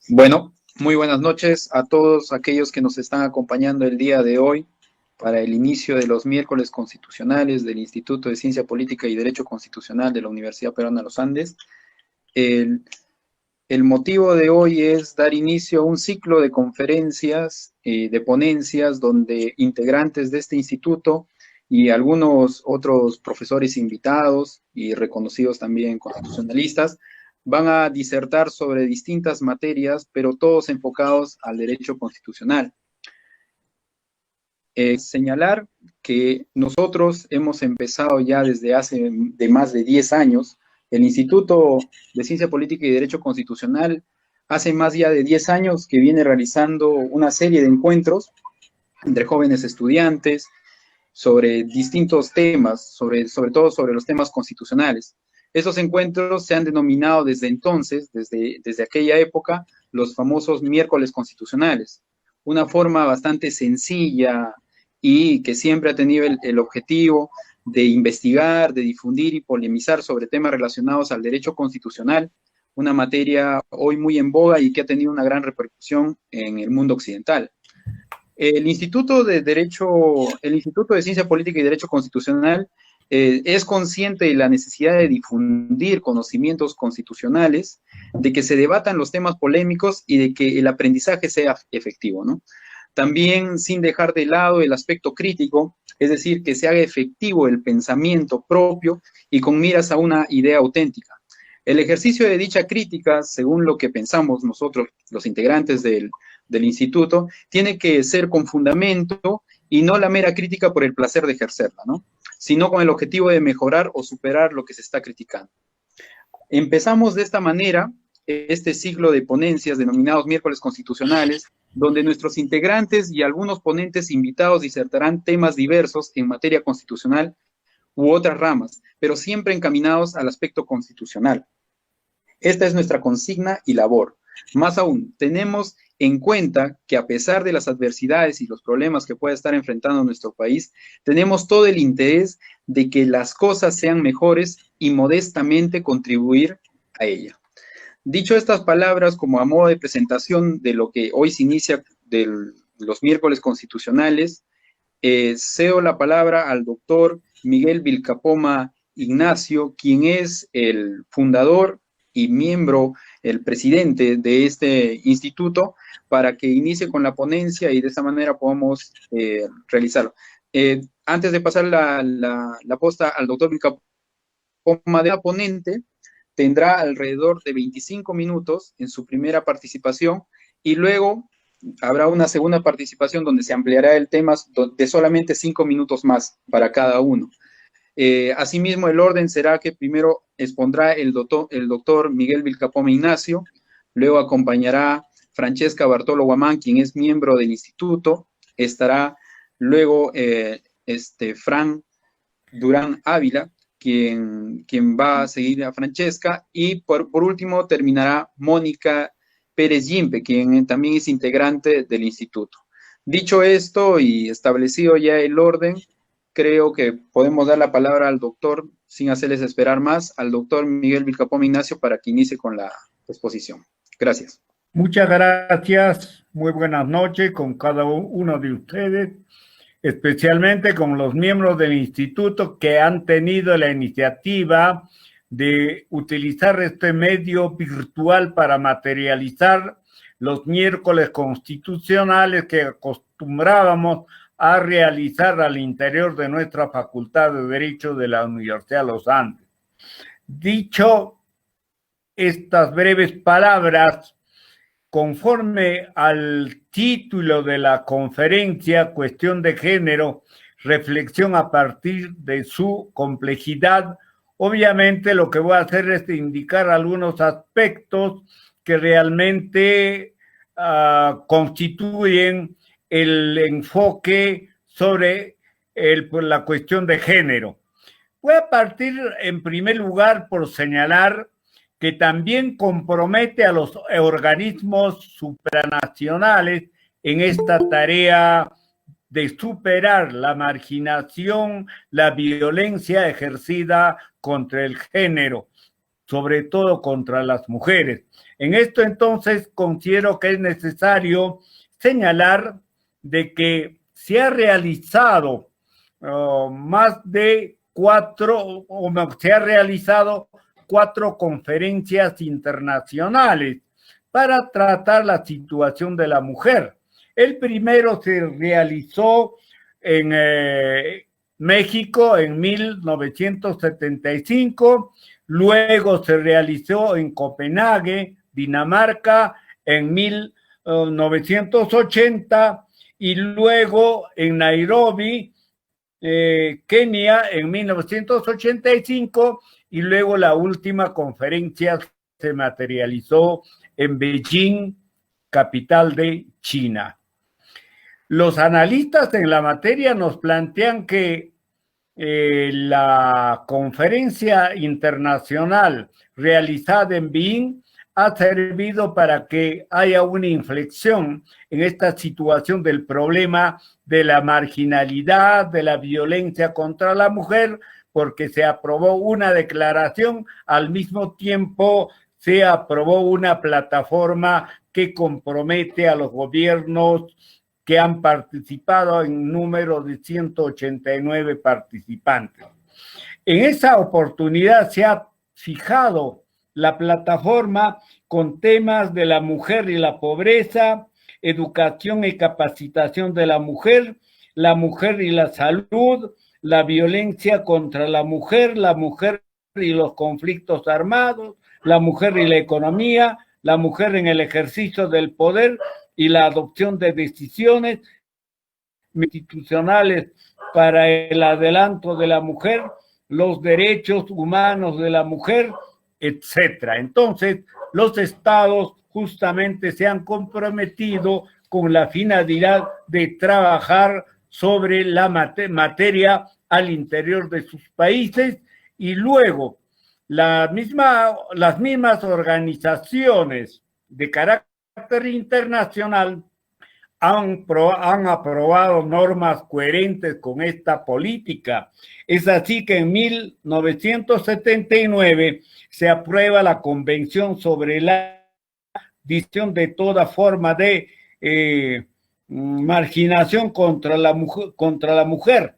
Bueno, muy buenas noches a todos aquellos que nos están acompañando el día de hoy para el inicio de los miércoles constitucionales del Instituto de Ciencia Política y Derecho Constitucional de la Universidad Peruana de los Andes. El, el motivo de hoy es dar inicio a un ciclo de conferencias, de ponencias, donde integrantes de este instituto y algunos otros profesores invitados y reconocidos también constitucionalistas van a disertar sobre distintas materias, pero todos enfocados al derecho constitucional. Señalar que nosotros hemos empezado ya desde hace de más de 10 años, el Instituto de Ciencia Política y Derecho Constitucional hace más ya de 10 años que viene realizando una serie de encuentros entre jóvenes estudiantes sobre distintos temas, sobre todo sobre los temas constitucionales. Esos encuentros se han denominado desde entonces, desde aquella época, los famosos miércoles constitucionales. Una forma bastante sencilla y que siempre ha tenido el objetivo de investigar, de difundir y polemizar sobre temas relacionados al derecho constitucional, una materia hoy muy en boga y que ha tenido una gran repercusión en el mundo occidental. El Instituto de Ciencia Política y Derecho Constitucional es consciente de la necesidad de difundir conocimientos constitucionales, de que se debatan los temas polémicos y de que el aprendizaje sea efectivo, ¿no? También sin dejar de lado el aspecto crítico, es decir, que se haga efectivo el pensamiento propio y con miras a una idea auténtica. El ejercicio de dicha crítica, según lo que pensamos nosotros, los integrantes del instituto, tiene que ser con fundamento y no la mera crítica por el placer de ejercerla, ¿no? Sino con el objetivo de mejorar o superar lo que se está criticando. Empezamos de esta manera este ciclo de ponencias denominados miércoles constitucionales, donde nuestros integrantes y algunos ponentes invitados disertarán temas diversos en materia constitucional u otras ramas, pero siempre encaminados al aspecto constitucional. Esta es nuestra consigna y labor. Más aún, tenemos en cuenta que a pesar de las adversidades y los problemas que pueda estar enfrentando nuestro país, tenemos todo el interés de que las cosas sean mejores y modestamente contribuir a ella. Dicho estas palabras como a modo de presentación de lo que hoy se inicia de los miércoles constitucionales, cedo la palabra al doctor Miguel Vilcapoma Ignacio, quien es el fundador y miembro, el presidente de este instituto, para que inicie con la ponencia y de esa manera podamos realizarlo. Antes de pasar la posta al doctor Vilcapoma, de la ponente, tendrá alrededor de 25 minutos en su primera participación y luego habrá una segunda participación donde se ampliará el tema de solamente 5 minutos más para cada uno. Asimismo, el orden será que primero expondrá el doctor Miguel Vilcapoma Ignacio, luego acompañará Francesca Bartolo Guamán, quien es miembro del instituto, estará luego Fran Durán Ávila, quien va a seguir a Francesca, y por último terminará Mónica Pérez Yimpe, quien también es integrante del instituto. Dicho esto y establecido ya el orden, creo que podemos dar la palabra al doctor, sin hacerles esperar más, al doctor Miguel Vilcapoma Ignacio para que inicie con la exposición. Gracias. Muchas gracias, muy buenas noches con cada uno de ustedes, especialmente con los miembros del instituto que han tenido la iniciativa de utilizar este medio virtual para materializar los miércoles constitucionales que acostumbrábamos a realizar al interior de nuestra Facultad de Derecho de la Universidad de los Andes. Dicho estas breves palabras, conforme al título de la conferencia, Cuestión de Género, reflexión a partir de su complejidad, obviamente lo que voy a hacer es indicar algunos aspectos que realmente constituyen el enfoque sobre la cuestión de género. Voy a partir en primer lugar por señalar que también compromete a los organismos supranacionales en esta tarea de superar la marginación, la violencia ejercida contra el género, sobre todo contra las mujeres. En esto entonces considero que es necesario señalar de que se ha realizado se ha realizado 4 conferencias internacionales para tratar la situación de la mujer. El primero se realizó en México en 1975, luego se realizó en Copenhague, Dinamarca, en 1980 y luego en Nairobi, Kenia, en 1985 y luego la última conferencia se materializó en Beijing, capital de China. Los analistas en la materia nos plantean que la conferencia internacional realizada en Beijing ha servido para que haya una inflexión en esta situación del problema de la marginalidad, de la violencia contra la mujer, porque se aprobó una declaración, al mismo tiempo se aprobó una plataforma que compromete a los gobiernos que han participado en número de 189 participantes. En esa oportunidad se ha fijado la plataforma con temas de la mujer y la pobreza, educación y capacitación de la mujer y la salud, la violencia contra la mujer y los conflictos armados, la mujer y la economía, la mujer en el ejercicio del poder y la adopción de decisiones institucionales para el adelanto de la mujer, los derechos humanos de la mujer, etcétera. Entonces, los estados justamente se han comprometido con la finalidad de trabajar sobre la materia al interior de sus países y luego las mismas organizaciones de carácter internacional han aprobado normas coherentes con esta política. Es así que en 1979 se aprueba la Convención sobre la distinción de toda forma de marginación contra la mujer.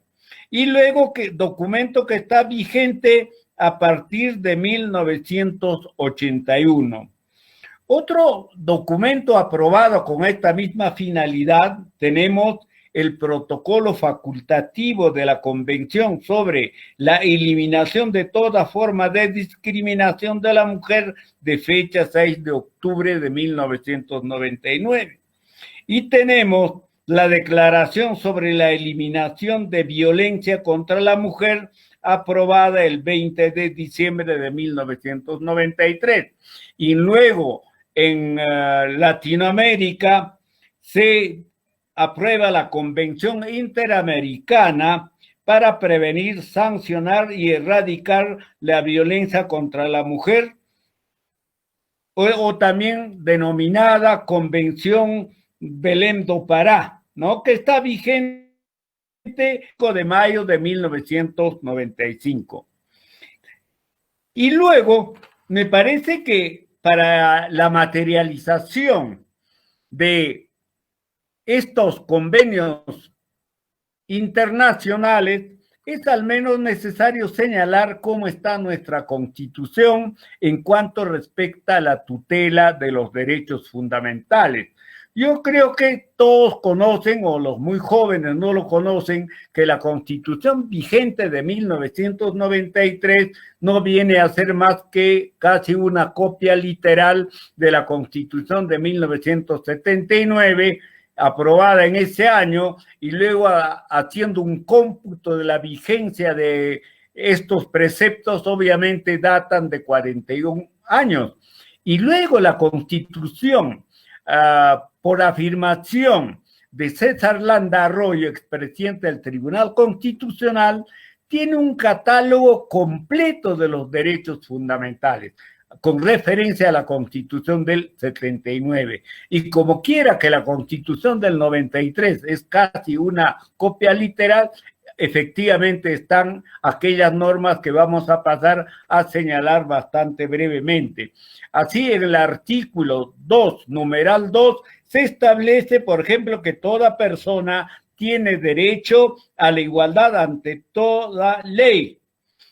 Y luego documento que está vigente a partir de 1981. Otro documento aprobado con esta misma finalidad, tenemos el protocolo facultativo de la Convención sobre la eliminación de toda forma de discriminación de la mujer de fecha 6 de octubre de 1999. Y tenemos la Declaración sobre la eliminación de violencia contra la mujer aprobada el 20 de diciembre de 1993. Y luego en Latinoamérica se aprueba la Convención Interamericana para prevenir, sancionar y erradicar la violencia contra la mujer, o también denominada Convención Belém do Pará, ¿no? Que está vigente de mayo de 1995. Y luego, me parece que para la materialización de estos convenios internacionales, es al menos necesario señalar cómo está nuestra Constitución en cuanto respecta a la tutela de los derechos fundamentales. Yo creo que todos conocen, o los muy jóvenes no lo conocen, que la Constitución vigente de 1993 no viene a ser más que casi una copia literal de la Constitución de 1979, aprobada en ese año, y luego haciendo un cómputo de la vigencia de estos preceptos, obviamente datan de 41 años. Y luego la Constitución, por afirmación de César Landa Arroyo, expresidente del Tribunal Constitucional, tiene un catálogo completo de los derechos fundamentales, con referencia a la Constitución del 79. Y como quiera que la Constitución del 93 es casi una copia literal, efectivamente están aquellas normas que vamos a pasar a señalar bastante brevemente. Así, en el artículo 2, numeral 2, se establece, por ejemplo, que toda persona tiene derecho a la igualdad ante toda ley.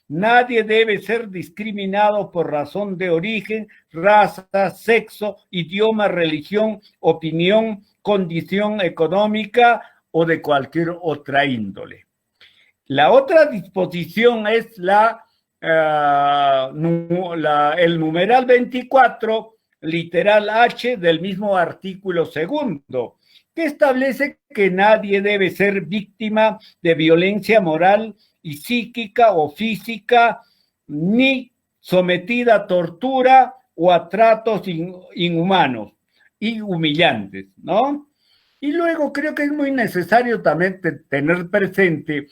Nadie debe ser discriminado por razón de origen, raza, sexo, idioma, religión, opinión, condición económica o de cualquier otra índole. La otra disposición es el numeral 24, literal H del mismo artículo segundo, que establece que nadie debe ser víctima de violencia moral y psíquica o física, ni sometida a tortura o a tratos inhumanos y humillantes, ¿no? Y luego creo que es muy necesario también tener presente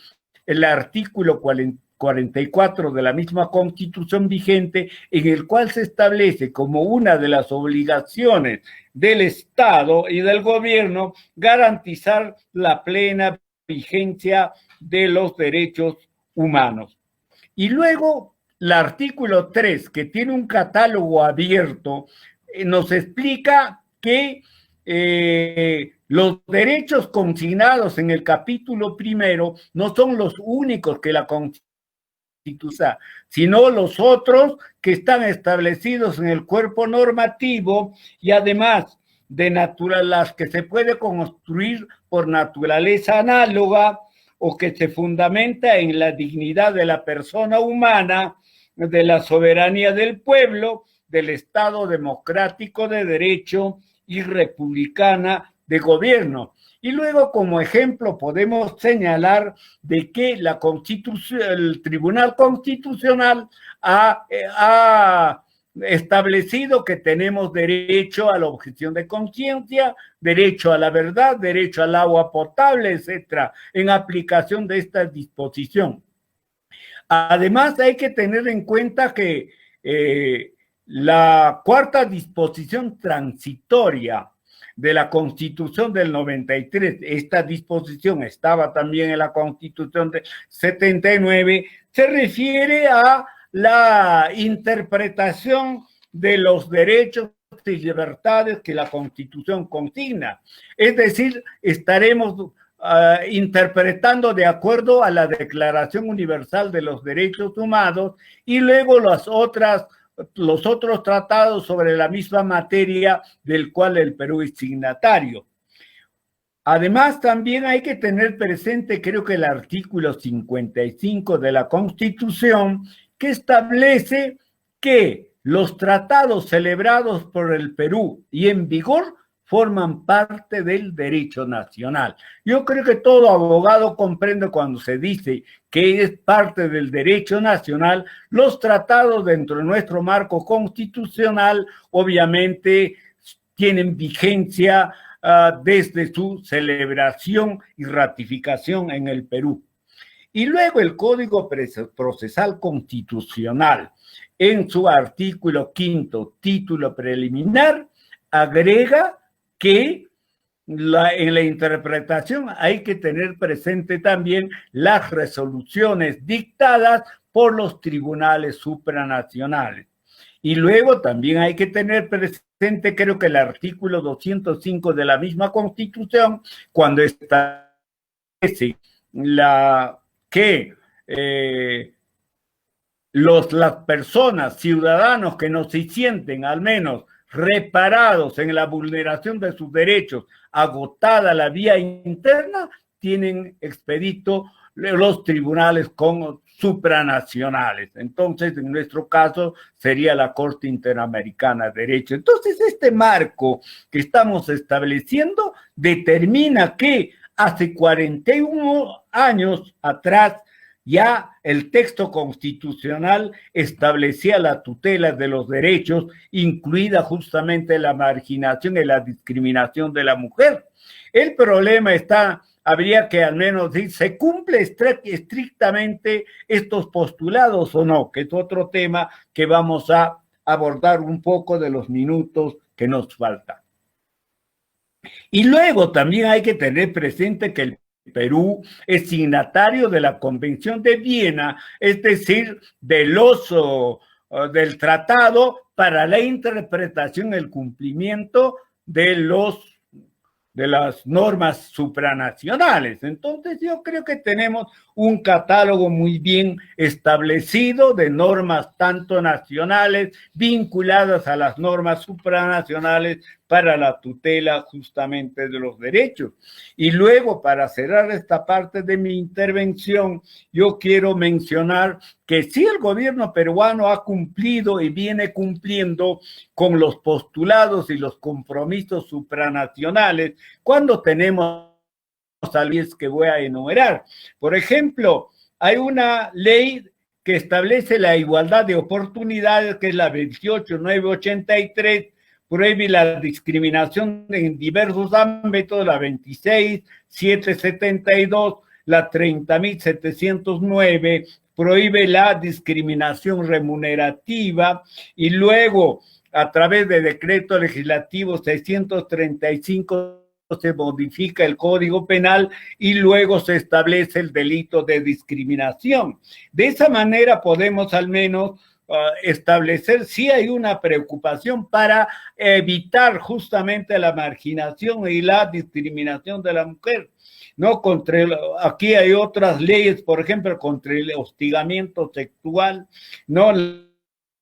el artículo 44 de la misma Constitución vigente, en el cual se establece como una de las obligaciones del Estado y del gobierno garantizar la plena vigencia de los derechos humanos. Y luego el artículo 3, que tiene un catálogo abierto, nos explica que los derechos consignados en el capítulo primero no son los únicos que la Constitución, sino los otros que están establecidos en el cuerpo normativo y además de las que se puede construir por naturaleza análoga o que se fundamenta en la dignidad de la persona humana, de la soberanía del pueblo, del Estado democrático de derecho y republicana de gobierno. Y luego, como ejemplo, podemos señalar de que el Tribunal Constitucional ha establecido que tenemos derecho a la objeción de conciencia, derecho a la verdad, derecho al agua potable, etcétera, en aplicación de esta disposición. Además, hay que tener en cuenta que la cuarta disposición transitoria de la Constitución del 93, esta disposición estaba también en la Constitución del 79, se refiere a la interpretación de los derechos y libertades que la Constitución consigna. Es decir, estaremos interpretando de acuerdo a la Declaración Universal de los Derechos Humanos y luego los otros tratados sobre la misma materia del cual el Perú es signatario. Además, también hay que tener presente, creo que el artículo 55 de la Constitución, que establece que los tratados celebrados por el Perú y en vigor forman parte del derecho nacional. Yo creo que todo abogado comprende cuando se dice que es parte del derecho nacional, los tratados dentro de nuestro marco constitucional obviamente tienen vigencia desde su celebración y ratificación en el Perú. Y luego el Código Procesal Constitucional, en su artículo 5, título preliminar, agrega que en la interpretación hay que tener presente también las resoluciones dictadas por los tribunales supranacionales. Y luego también hay que tener presente, creo que el artículo 205 de la misma Constitución, cuando establece que las personas, ciudadanos que no se sienten al menos reparados en la vulneración de sus derechos, agotada la vía interna, tienen expedito los tribunales supranacionales. Entonces, en nuestro caso, sería la Corte Interamericana de Derecho. Entonces, este marco que estamos estableciendo determina que hace 41 años atrás, ya el texto constitucional establecía la tutela de los derechos, incluida justamente la marginación y la discriminación de la mujer. El problema habría que al menos decir, ¿se cumple estrictamente estos postulados o no? Que es otro tema que vamos a abordar un poco de los minutos que nos faltan. Y luego también hay que tener presente que el Perú es signatario de la Convención de Viena, es decir, del tratado para la interpretación y el cumplimiento de las normas supranacionales. Entonces yo creo que tenemos un catálogo muy bien establecido de normas tanto nacionales vinculadas a las normas supranacionales para la tutela justamente de los derechos. Y luego, para cerrar esta parte de mi intervención, yo quiero mencionar que sí, el gobierno peruano ha cumplido y viene cumpliendo con los postulados y los compromisos supranacionales cuando tenemos leyes que voy a enumerar. Por ejemplo, hay una ley que establece la igualdad de oportunidades, que es la 28983, prohíbe la discriminación en diversos ámbitos, la 26772, la 30709, prohíbe la discriminación remunerativa, y luego a través de decreto legislativo 635 se modifica el Código Penal y luego se establece el delito de discriminación. De esa manera podemos al menos establecer si hay una preocupación para evitar justamente la marginación y la discriminación de la mujer. ¿No? Aquí hay otras leyes, por ejemplo, contra el hostigamiento sexual, ¿no?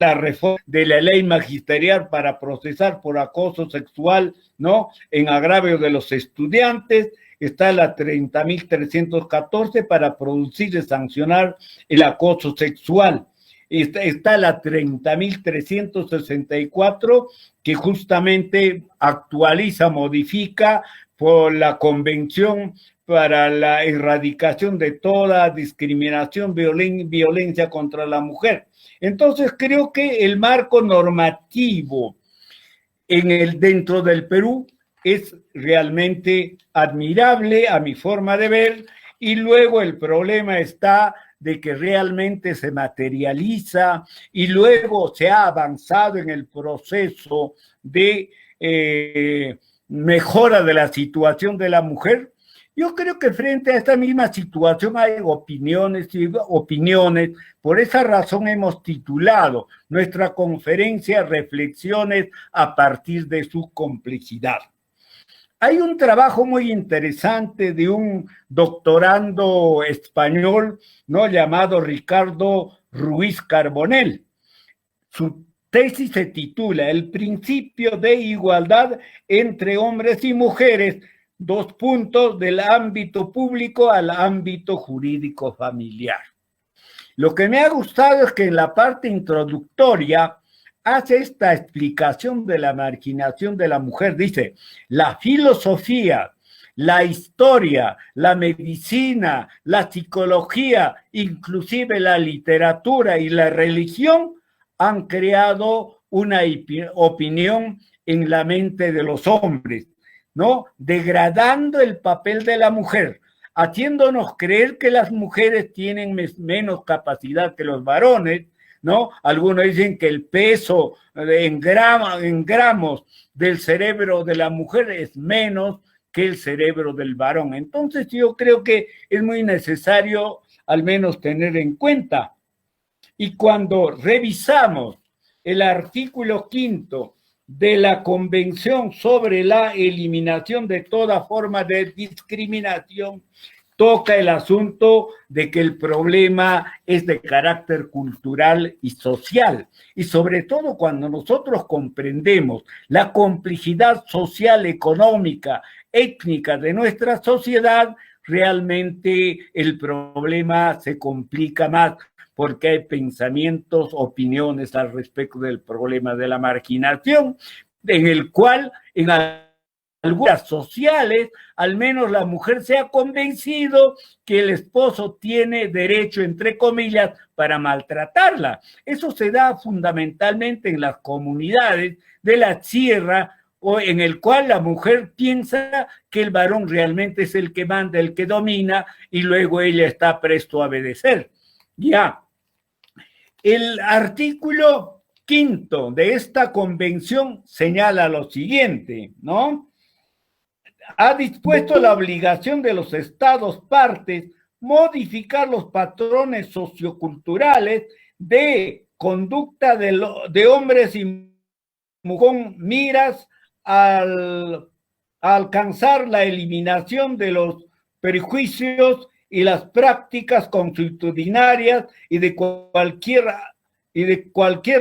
La reforma de la ley magisterial para procesar por acoso sexual, ¿no? En agravio de los estudiantes. Está la 30.314 para producir y sancionar el acoso sexual. Está la 30.364 que justamente actualiza, modifica por la Convención para la erradicación de toda discriminación, violencia contra la mujer. Entonces creo que el marco normativo dentro del Perú es realmente admirable a mi forma de ver, y luego el problema está de que realmente se materializa y luego se ha avanzado en el proceso de mejora de la situación de la mujer. Yo creo que frente a esta misma situación hay opiniones y opiniones. Por esa razón hemos titulado nuestra conferencia Reflexiones a partir de su complejidad. Hay un trabajo muy interesante de un doctorando español, ¿no? Llamado Ricardo Ruiz Carbonell. Su tesis se titula El principio de igualdad entre hombres y mujeres, del ámbito público al ámbito jurídico familiar. Lo que me ha gustado es que en la parte introductoria hace esta explicación de la marginación de la mujer. Dice, la filosofía, la historia, la medicina, la psicología, inclusive la literatura y la religión han creado una opinión en la mente de los hombres, ¿no? Degradando el papel de la mujer, haciéndonos creer que las mujeres tienen menos capacidad que los varones, ¿no? Algunos dicen que el peso en gramos del cerebro de la mujer es menos que el cerebro del varón. Entonces yo creo que es muy necesario al menos tener en cuenta. Y cuando revisamos el artículo 5 de la Convención sobre la eliminación de toda forma de discriminación, toca el asunto de que el problema es de carácter cultural y social. Y sobre todo cuando nosotros comprendemos la complejidad social, económica, étnica de nuestra sociedad, realmente el problema se complica más, porque hay pensamientos, opiniones al respecto del problema de la marginación, en el cual en algunas sociales, al menos la mujer se ha convencido que el esposo tiene derecho, entre comillas, para maltratarla. Eso se da fundamentalmente en las comunidades de la sierra, o en el cual la mujer piensa que el varón realmente es el que manda, el que domina, y luego ella está presto a obedecer. Ya. El artículo 5 de esta convención señala lo siguiente, ¿no? ha dispuesto la obligación de los estados partes modificar los patrones socioculturales de conducta de hombres y mujeres con miras a alcanzar la eliminación de los prejuicios y las prácticas consuetudinarias y de cualquier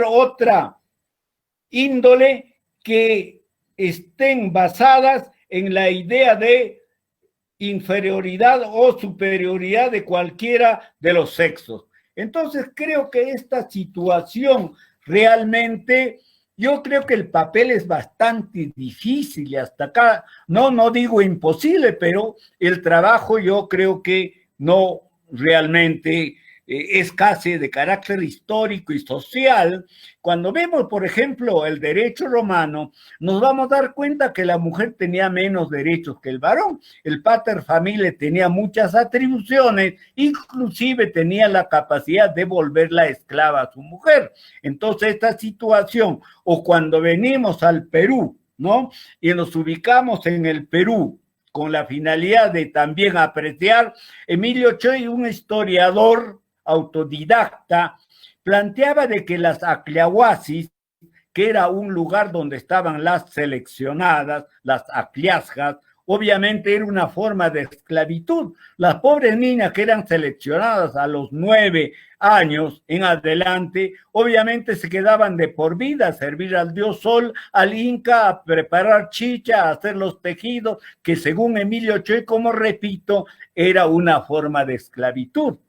otra índole que estén basadas en la idea de inferioridad o superioridad de cualquiera de los sexos. Entonces creo que esta situación realmente, yo creo que el papel es bastante difícil y hasta acá, no digo imposible, pero el trabajo yo creo que no realmente es casi de carácter histórico y social. Cuando vemos, por ejemplo, el derecho romano, nos vamos a dar cuenta que la mujer tenía menos derechos que el varón. El pater familiae tenía muchas atribuciones, inclusive tenía la capacidad de volverla esclava a su mujer. Entonces, esta situación, o cuando venimos al Perú, ¿no? Y nos ubicamos en el Perú, con la finalidad de también apreciar, Emilio Choy, un historiador autodidacta, planteaba de que las acliahuasis, que era un lugar donde estaban las seleccionadas, las acliasjas, obviamente era una forma de esclavitud. Las pobres niñas que eran seleccionadas a los 9 años en adelante, obviamente se quedaban de por vida a servir al dios Sol, al Inca, a preparar chicha, a hacer los tejidos, que según Emilio Choy, como repito, era una forma de esclavitud.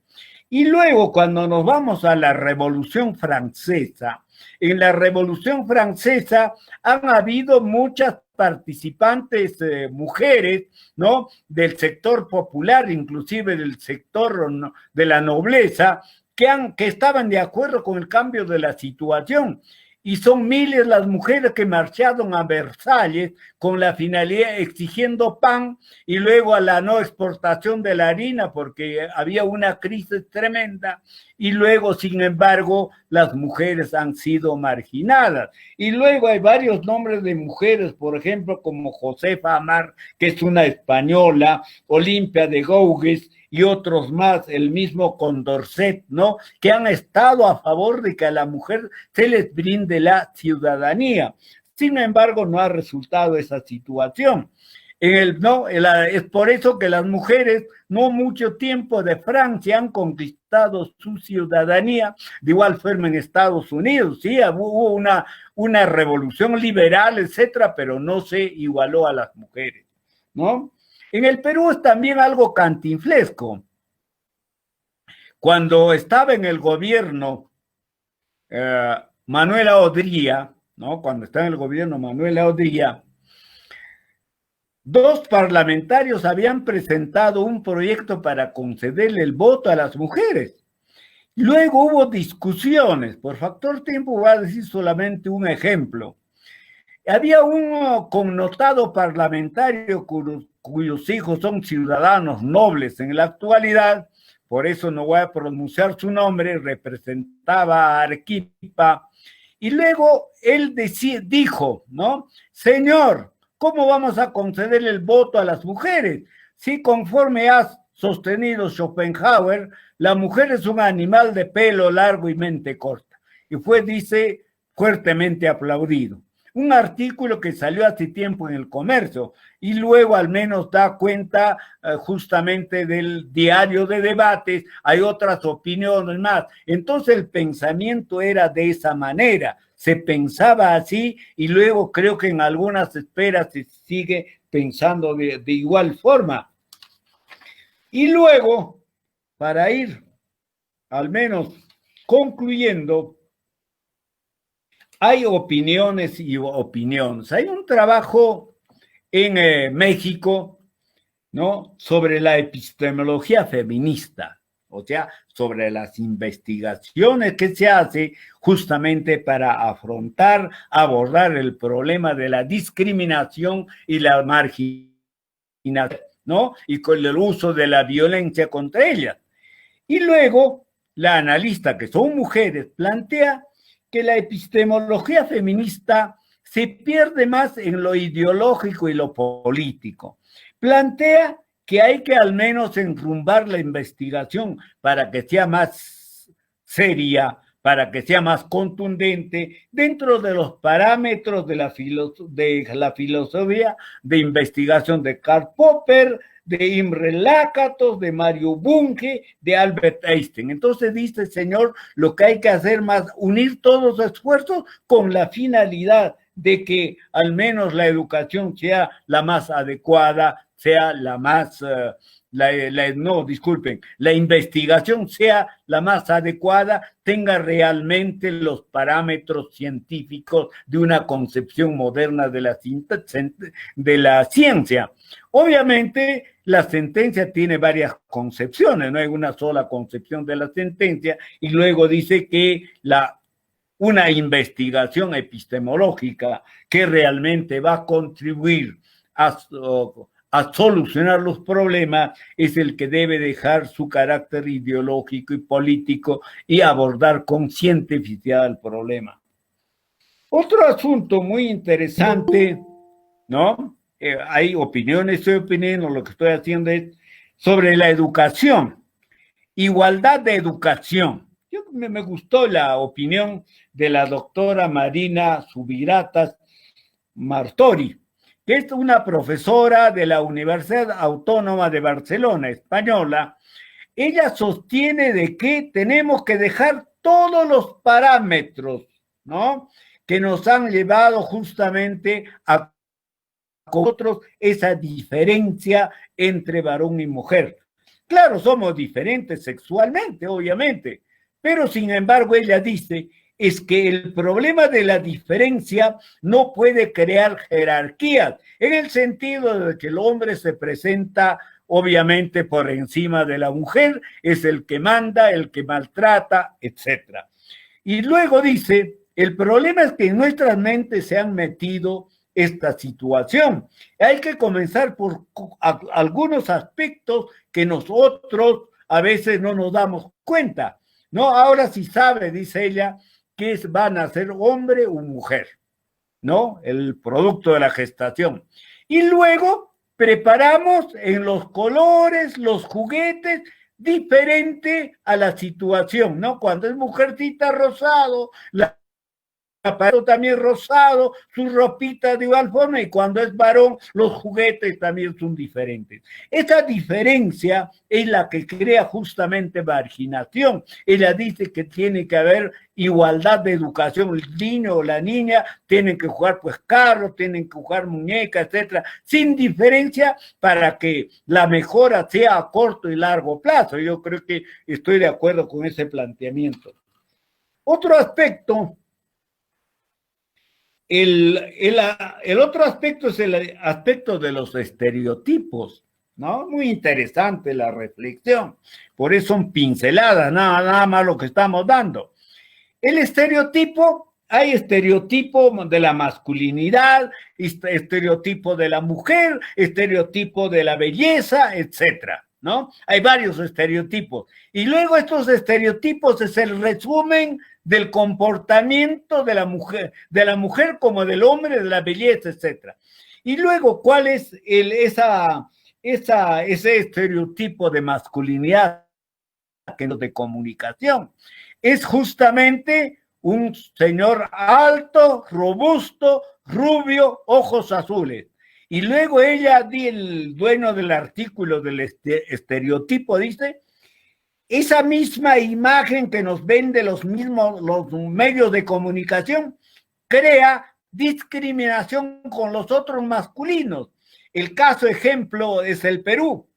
Y luego, cuando nos vamos a la Revolución Francesa, en la Revolución Francesa han habido muchas participantes mujeres, ¿no? Del sector popular, inclusive del sector de la nobleza, que estaban de acuerdo con el cambio de la situación. Y son miles las mujeres que marcharon a Versalles con la finalidad exigiendo pan y luego a la no exportación de la harina porque había una crisis tremenda y luego, sin embargo, las mujeres han sido marginadas. Y luego hay varios nombres de mujeres, por ejemplo, como Josefa Amar, que es una española, Olimpia de Gouges, y otros más, el mismo Condorcet, ¿no? Que han estado a favor de que a la mujer se les brinde la ciudadanía. Sin embargo, no ha resultado esa situación. Es por eso que las mujeres, no mucho tiempo de Francia, han conquistado su ciudadanía, de igual forma en Estados Unidos, sí, hubo una revolución liberal, etcétera, pero no se igualó a las mujeres, ¿no? En el Perú es también algo cantinflesco. Cuando estaba en el gobierno Manuela Odría, ¿no? Cuando estaba en el gobierno Manuela Odría, 2 parlamentarios habían presentado un proyecto para concederle el voto a las mujeres. Luego hubo discusiones. Por factor tiempo voy a decir solamente un ejemplo. Había un connotado parlamentario cuyos hijos son ciudadanos nobles en la actualidad, por eso no voy a pronunciar su nombre, representaba a Arequipa, y luego él dijo, ¿no? Señor, ¿cómo vamos a conceder el voto a las mujeres? Si conforme has sostenido Schopenhauer, la mujer es un animal de pelo largo y mente corta. Y fue, dice, fuertemente aplaudido. Un artículo que salió hace tiempo en El Comercio y luego al menos da cuenta justamente del diario de debates, hay otras opiniones más. Entonces el pensamiento era de esa manera, se pensaba así y luego creo que en algunas esferas se sigue pensando de igual forma. Y luego, para ir al menos concluyendo, hay opiniones y opiniones. Hay un trabajo en México, ¿no? Sobre la epistemología feminista, o sea, sobre las investigaciones que se hace justamente para afrontar, abordar el problema de la discriminación y la marginación, ¿no? Y con el uso de la violencia contra ellas. Y luego, la analista, que son mujeres, plantea que la epistemología feminista se pierde más en lo ideológico y lo político. Plantea que hay que al menos enrumbar la investigación para que sea más seria, para que sea más contundente dentro de los parámetros de la filosofía de investigación de Karl Popper, de Imre Lakatos, de Mario Bunge, de Albert Einstein. Entonces dice el señor, lo que hay que hacer más, unir todos los esfuerzos con la finalidad de que al menos la educación sea la más adecuada, sea la más, la investigación sea la más adecuada, tenga realmente los parámetros científicos de una concepción moderna de la ciencia. Obviamente, la sentencia tiene varias concepciones, no hay una sola concepción de la sentencia, y luego dice que una investigación epistemológica que realmente va a contribuir a solucionar los problemas es el que debe dejar su carácter ideológico y político y abordar con cientificidad el problema. Otro asunto muy interesante, ¿no? Hay opiniones, estoy opinando, lo que estoy haciendo es sobre la educación, igualdad de educación. Me gustó la opinión de la doctora Marina Subiratas Martori, que es una profesora de la Universidad Autónoma de Barcelona, española. Ella sostiene de que tenemos que dejar todos los parámetros, ¿no?, que nos han llevado justamente a nosotros esa diferencia entre varón y mujer. Claro, somos diferentes sexualmente, obviamente, pero sin embargo ella dice es que el problema de la diferencia no puede crear jerarquías, en el sentido de que el hombre se presenta obviamente por encima de la mujer, es el que manda, el que maltrata, etc. Y luego dice, el problema es que en nuestras mentes se han metido esta situación. Hay que comenzar por algunos aspectos que nosotros a veces no nos damos cuenta, ¿no? Ahora sí sabe, dice ella, que van a ser hombre o mujer, ¿no? El producto de la gestación. Y luego preparamos en los colores, los juguetes, diferente a la situación, ¿no? Cuando es mujercita rosado, aparato también rosado, su ropita de igual forma, y cuando es varón, los juguetes también son diferentes. Esa diferencia es la que crea justamente marginación. Ella dice que tiene que haber igualdad de educación, el niño o la niña tienen que jugar pues carros, tienen que jugar muñecas, etcétera, sin diferencia para que la mejora sea a corto y largo plazo. Yo creo que estoy de acuerdo con ese planteamiento. Otro aspecto, el otro aspecto es el aspecto de los estereotipos, ¿no? Muy interesante la reflexión. Por eso son pinceladas, nada más lo que estamos dando. El estereotipo, hay estereotipo de la masculinidad, estereotipo de la mujer, estereotipo de la belleza, etcétera, ¿no? Hay varios estereotipos. Y luego estos estereotipos es el resumen del comportamiento de la mujer como del hombre, de la belleza, etcétera. Y luego, ¿cuál es ese estereotipo de masculinidad que es de comunicación? Es justamente un señor alto, robusto, rubio, ojos azules. Y luego ella, el dueño del artículo del estereotipo, dice, esa misma imagen que nos vende los medios de comunicación crea discriminación con los otros masculinos. El caso ejemplo es el Perú.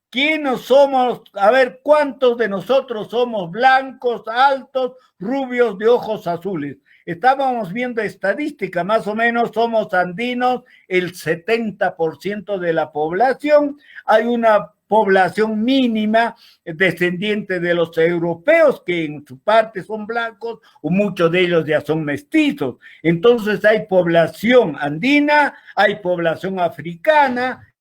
¿Quiénes somos? A ver, ¿cuántos de nosotros somos blancos, altos, rubios, de ojos azules? Estábamos viendo estadística, más o menos somos andinos, el 70% de la población. Hay una población mínima descendiente de los europeos, que en su parte son blancos, o muchos de ellos ya son mestizos. Entonces hay población andina, hay población africana,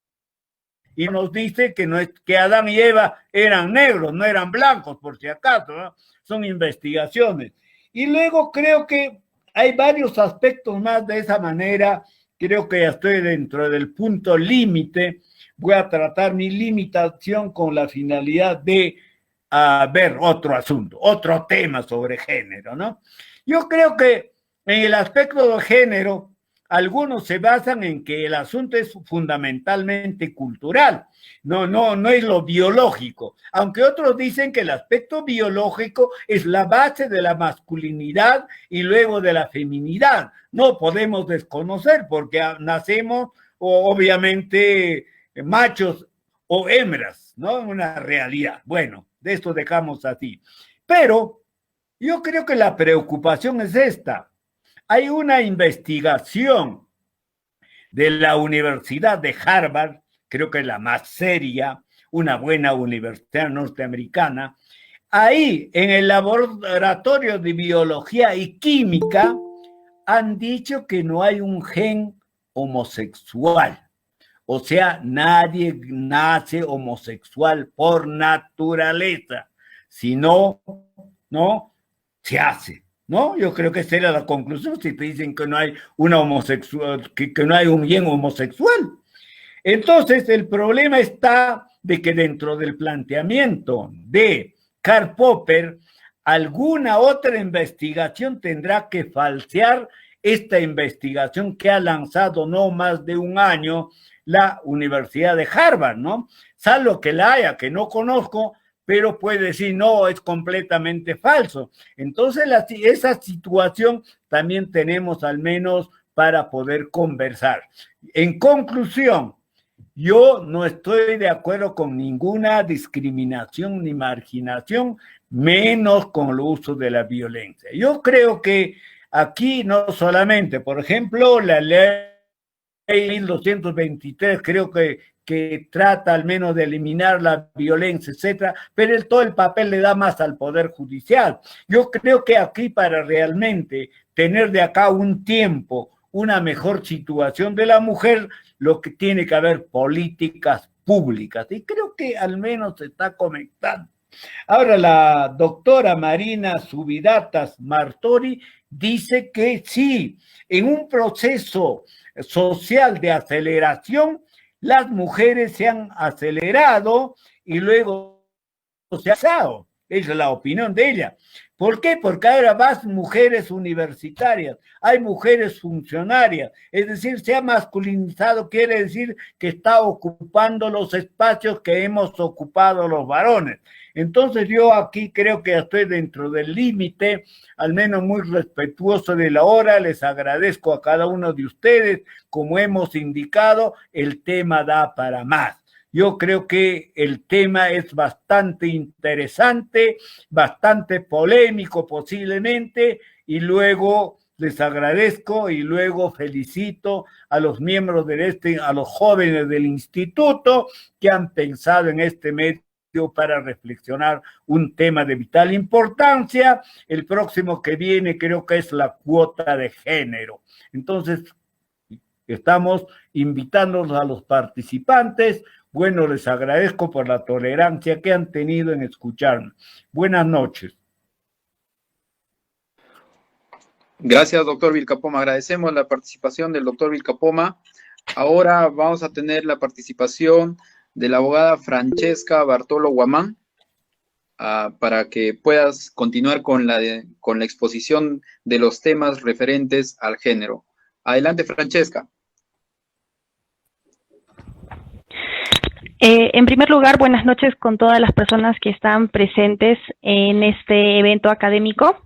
y nos dice que, no es, que Adán y Eva eran negros, no eran blancos, por si acaso, ¿no? Son investigaciones. Y luego creo que hay varios aspectos más de esa manera. Creo que ya estoy dentro del punto límite. Voy a tratar mi limitación con la finalidad de ver otro asunto, otro tema sobre género, ¿no? Yo creo que en el aspecto de género, algunos se basan en que el asunto es fundamentalmente cultural, no es lo biológico, aunque otros dicen que el aspecto biológico es la base de la masculinidad y luego de la feminidad. No podemos desconocer porque nacemos obviamente machos o hembras, ¿no? Una realidad. Bueno, de esto dejamos así. Pero yo creo que la preocupación es esta. Hay una investigación de la Universidad de Harvard, creo que es la más seria, una buena universidad norteamericana. Ahí, en el laboratorio de biología y química, han dicho que no hay un gen homosexual. O sea, nadie nace homosexual por naturaleza, sino, ¿no? Se hace, ¿no? Yo creo que esa era la conclusión si te dicen que no hay una homosexual, que no hay un gen homosexual. Entonces, el problema está de que dentro del planteamiento de Karl Popper, alguna otra investigación tendrá que falsear esta investigación que ha lanzado no más de un año la Universidad de Harvard, ¿no? Salvo que la haya, que no conozco, pero puede decir, no, es completamente falso. Entonces, esa situación también tenemos al menos para poder conversar. En conclusión, yo no estoy de acuerdo con ninguna discriminación ni marginación, menos con el uso de la violencia. Yo creo que aquí no solamente, por ejemplo, la ley 1223 creo que trata al menos de eliminar la violencia, etcétera, pero todo el papel le da más al Poder Judicial. Yo creo que aquí para realmente tener de acá un tiempo, una mejor situación de la mujer, lo que tiene que haber políticas públicas, y creo que al menos se está conectando. Ahora, la doctora Marina Subidatas Martori dice que sí, en un proceso social de aceleración, las mujeres se han acelerado y luego se ha pasado. Esa es la opinión de ella. ¿Por qué? Porque ahora más mujeres universitarias, hay mujeres funcionarias, es decir, se ha masculinizado, quiere decir que está ocupando los espacios que hemos ocupado los varones. Entonces yo aquí creo que estoy dentro del límite, al menos muy respetuoso de la hora. Les agradezco a cada uno de ustedes. Como hemos indicado, el tema da para más. Yo creo que el tema es bastante interesante, bastante polémico posiblemente, y luego les agradezco y luego felicito a los miembros a los jóvenes del instituto que han pensado en este medio para reflexionar un tema de vital importancia. El próximo que viene creo que es la cuota de género. Entonces, estamos invitándolos a los participantes. Bueno, les agradezco por la tolerancia que han tenido en escucharme. Buenas noches. Gracias, doctor Vilcapoma. Agradecemos la participación del doctor Vilcapoma. Ahora vamos a tener la participación de la abogada Francesca Bartolo Guamán, para que puedas continuar con la exposición de los temas referentes al género. Adelante, Francesca. En primer lugar, buenas noches con todas las personas que están presentes en este evento académico.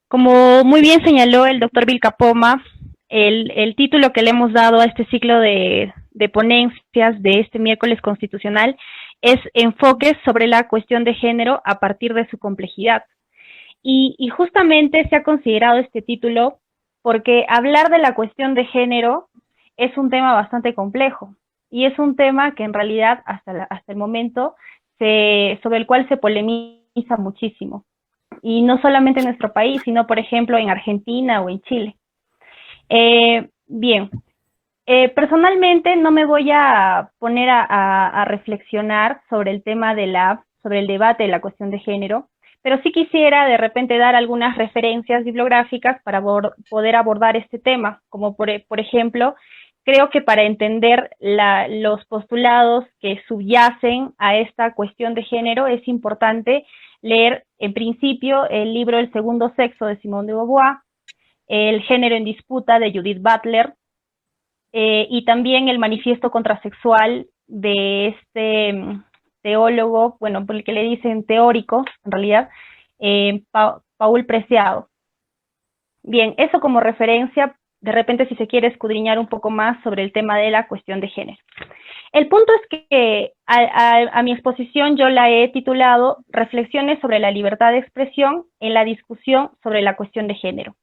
Como muy bien señaló el doctor Vilcapoma, el título que le hemos dado a este ciclo de ponencias de este miércoles constitucional es Enfoques sobre la cuestión de género a partir de su complejidad. Y justamente se ha considerado este título porque hablar de la cuestión de género es un tema bastante complejo. Y es un tema que en realidad hasta el momento sobre el cual se polemiza muchísimo. Y no solamente en nuestro país, sino por ejemplo en Argentina o en Chile. Personalmente no me voy a poner a reflexionar sobre el tema sobre el debate de la cuestión de género, pero sí quisiera de repente dar algunas referencias bibliográficas para poder abordar este tema, como por ejemplo, creo que para entender los postulados que subyacen a esta cuestión de género es importante leer en principio el libro El segundo sexo de Simone de Beauvoir, El género en disputa de Judith Butler, y también el manifiesto contrasexual de este teólogo, bueno, por el que le dicen teórico, en realidad, Paul Preciado. Bien, eso como referencia, de repente si se quiere escudriñar un poco más sobre el tema de la cuestión de género. El punto es que a mi exposición yo la he titulado Reflexiones sobre la libertad de expresión en la discusión sobre la cuestión de género.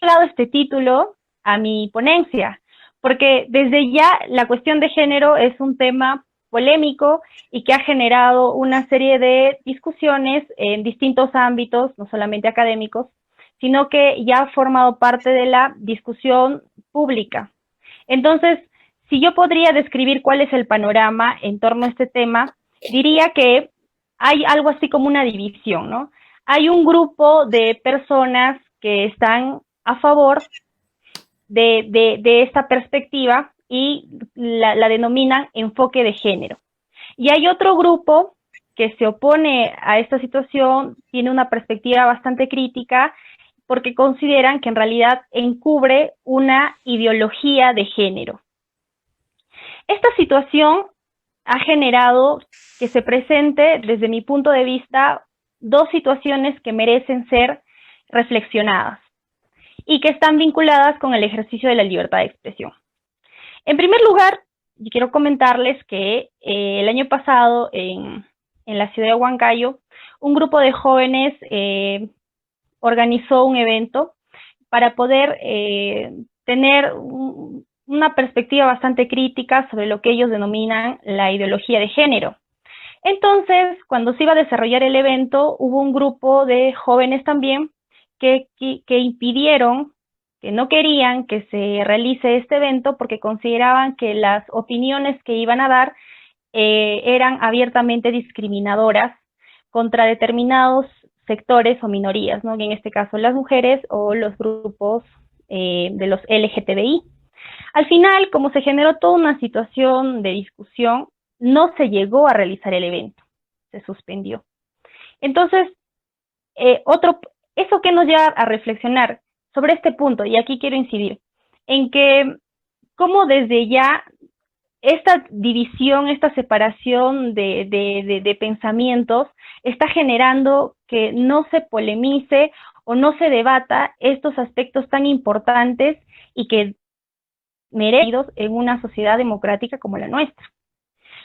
He dado este título a mi ponencia, porque desde ya la cuestión de género es un tema polémico y que ha generado una serie de discusiones en distintos ámbitos, no solamente académicos, sino que ya ha formado parte de la discusión pública. Entonces, si yo podría describir cuál es el panorama en torno a este tema, diría que hay algo así como una división, ¿no? Hay un grupo de personas que están a favor de esta perspectiva y la denominan enfoque de género. Y hay otro grupo que se opone a esta situación, tiene una perspectiva bastante crítica, porque consideran que en realidad encubre una ideología de género. Esta situación ha generado que se presente, desde mi punto de vista, dos situaciones que merecen ser reflexionadas y que están vinculadas con el ejercicio de la libertad de expresión. En primer lugar, yo quiero comentarles que el año pasado en la ciudad de Huancayo, un grupo de jóvenes organizó un evento para poder tener una perspectiva bastante crítica sobre lo que ellos denominan la ideología de género. Entonces, cuando se iba a desarrollar el evento, hubo un grupo de jóvenes también que impidieron, que no querían que se realice este evento porque consideraban que las opiniones que iban a dar eran abiertamente discriminadoras contra determinados sectores o minorías, ¿no? En este caso las mujeres o los grupos de los LGTBI. Al final, como se generó toda una situación de discusión, no se llegó a realizar el evento, se suspendió. Entonces, eso que nos lleva a reflexionar sobre este punto, y aquí quiero incidir, en que cómo desde ya esta división, esta separación de pensamientos está generando que no se polemice o no se debata estos aspectos tan importantes y que merecen en una sociedad democrática como la nuestra.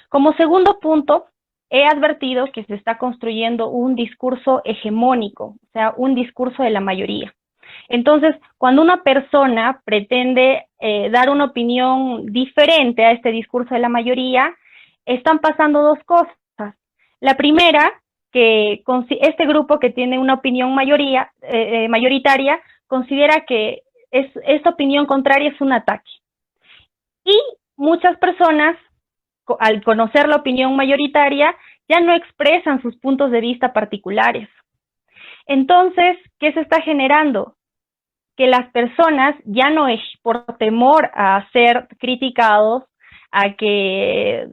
Como segundo punto, he advertido que se está construyendo un discurso hegemónico, o sea, un discurso de la mayoría. Entonces, cuando una persona pretende dar una opinión diferente a este discurso de la mayoría, están pasando dos cosas. La primera, que este grupo que tiene una opinión mayoritaria considera que esta opinión contraria es un ataque. Y muchas personas, al conocer la opinión mayoritaria, ya no expresan sus puntos de vista particulares. Entonces, ¿qué se está generando? Que las personas ya no es por temor a ser criticados, a que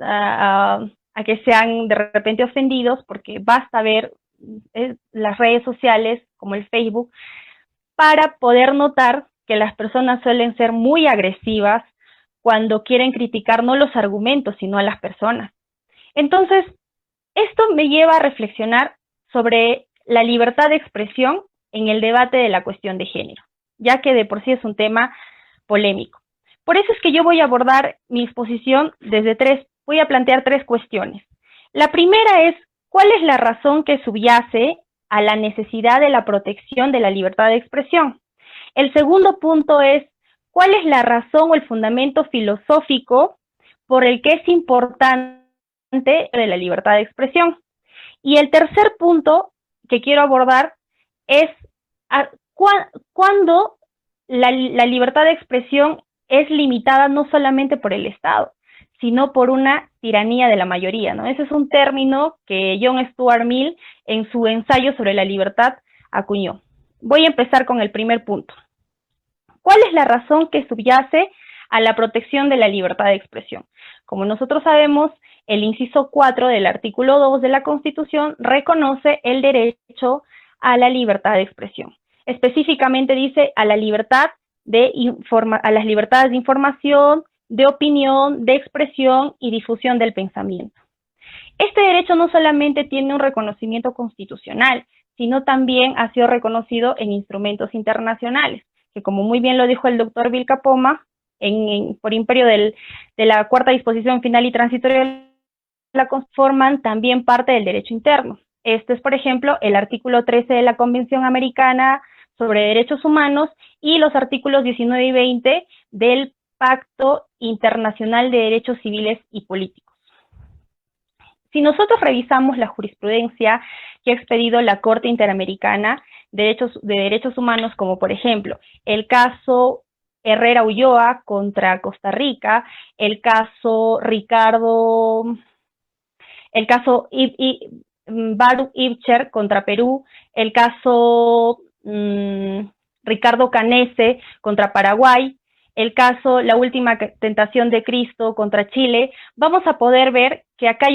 sean de repente ofendidos, porque basta ver las redes sociales como el Facebook para poder notar que las personas suelen ser muy agresivas cuando quieren criticar no los argumentos, sino a las personas. Entonces, esto me lleva a reflexionar sobre la libertad de expresión en el debate de la cuestión de género, ya que de por sí es un tema polémico. Por eso es que yo voy a abordar mi exposición voy a plantear tres cuestiones. La primera es, ¿cuál es la razón que subyace a la necesidad de la protección de la libertad de expresión? El segundo punto es, ¿cuál es la razón o el fundamento filosófico por el que es importante de la libertad de expresión? Y el tercer punto que quiero abordar es cuándo la libertad de expresión es limitada no solamente por el Estado, sino por una tiranía de la mayoría, ¿no? Ese es un término que John Stuart Mill en su ensayo sobre la libertad acuñó. Voy a empezar con el primer punto. ¿Cuál es la razón que subyace a la protección de la libertad de expresión? Como nosotros sabemos, el inciso 4 del artículo 2 de la Constitución reconoce el derecho a la libertad de expresión. Específicamente dice a la libertad a las libertades de información, de opinión, de expresión y difusión del pensamiento. Este derecho no solamente tiene un reconocimiento constitucional, sino también ha sido reconocido en instrumentos internacionales, que como muy bien lo dijo el doctor Bill Capoma, por imperio de la cuarta disposición final y transitoria de la forman también parte del derecho interno. Este es, por ejemplo, el artículo 13 de la Convención Americana sobre Derechos Humanos y los artículos 19 y 20 del Pacto Internacional de Derechos Civiles y Políticos. Si nosotros revisamos la jurisprudencia que ha expedido la Corte Interamericana de Derechos Humanos, como por ejemplo el caso Herrera Ulloa contra Costa Rica, el caso Baruch Ibcher contra Perú, el caso Ricardo Canese contra Paraguay, el caso La Última Tentación de Cristo contra Chile, vamos a poder ver que acá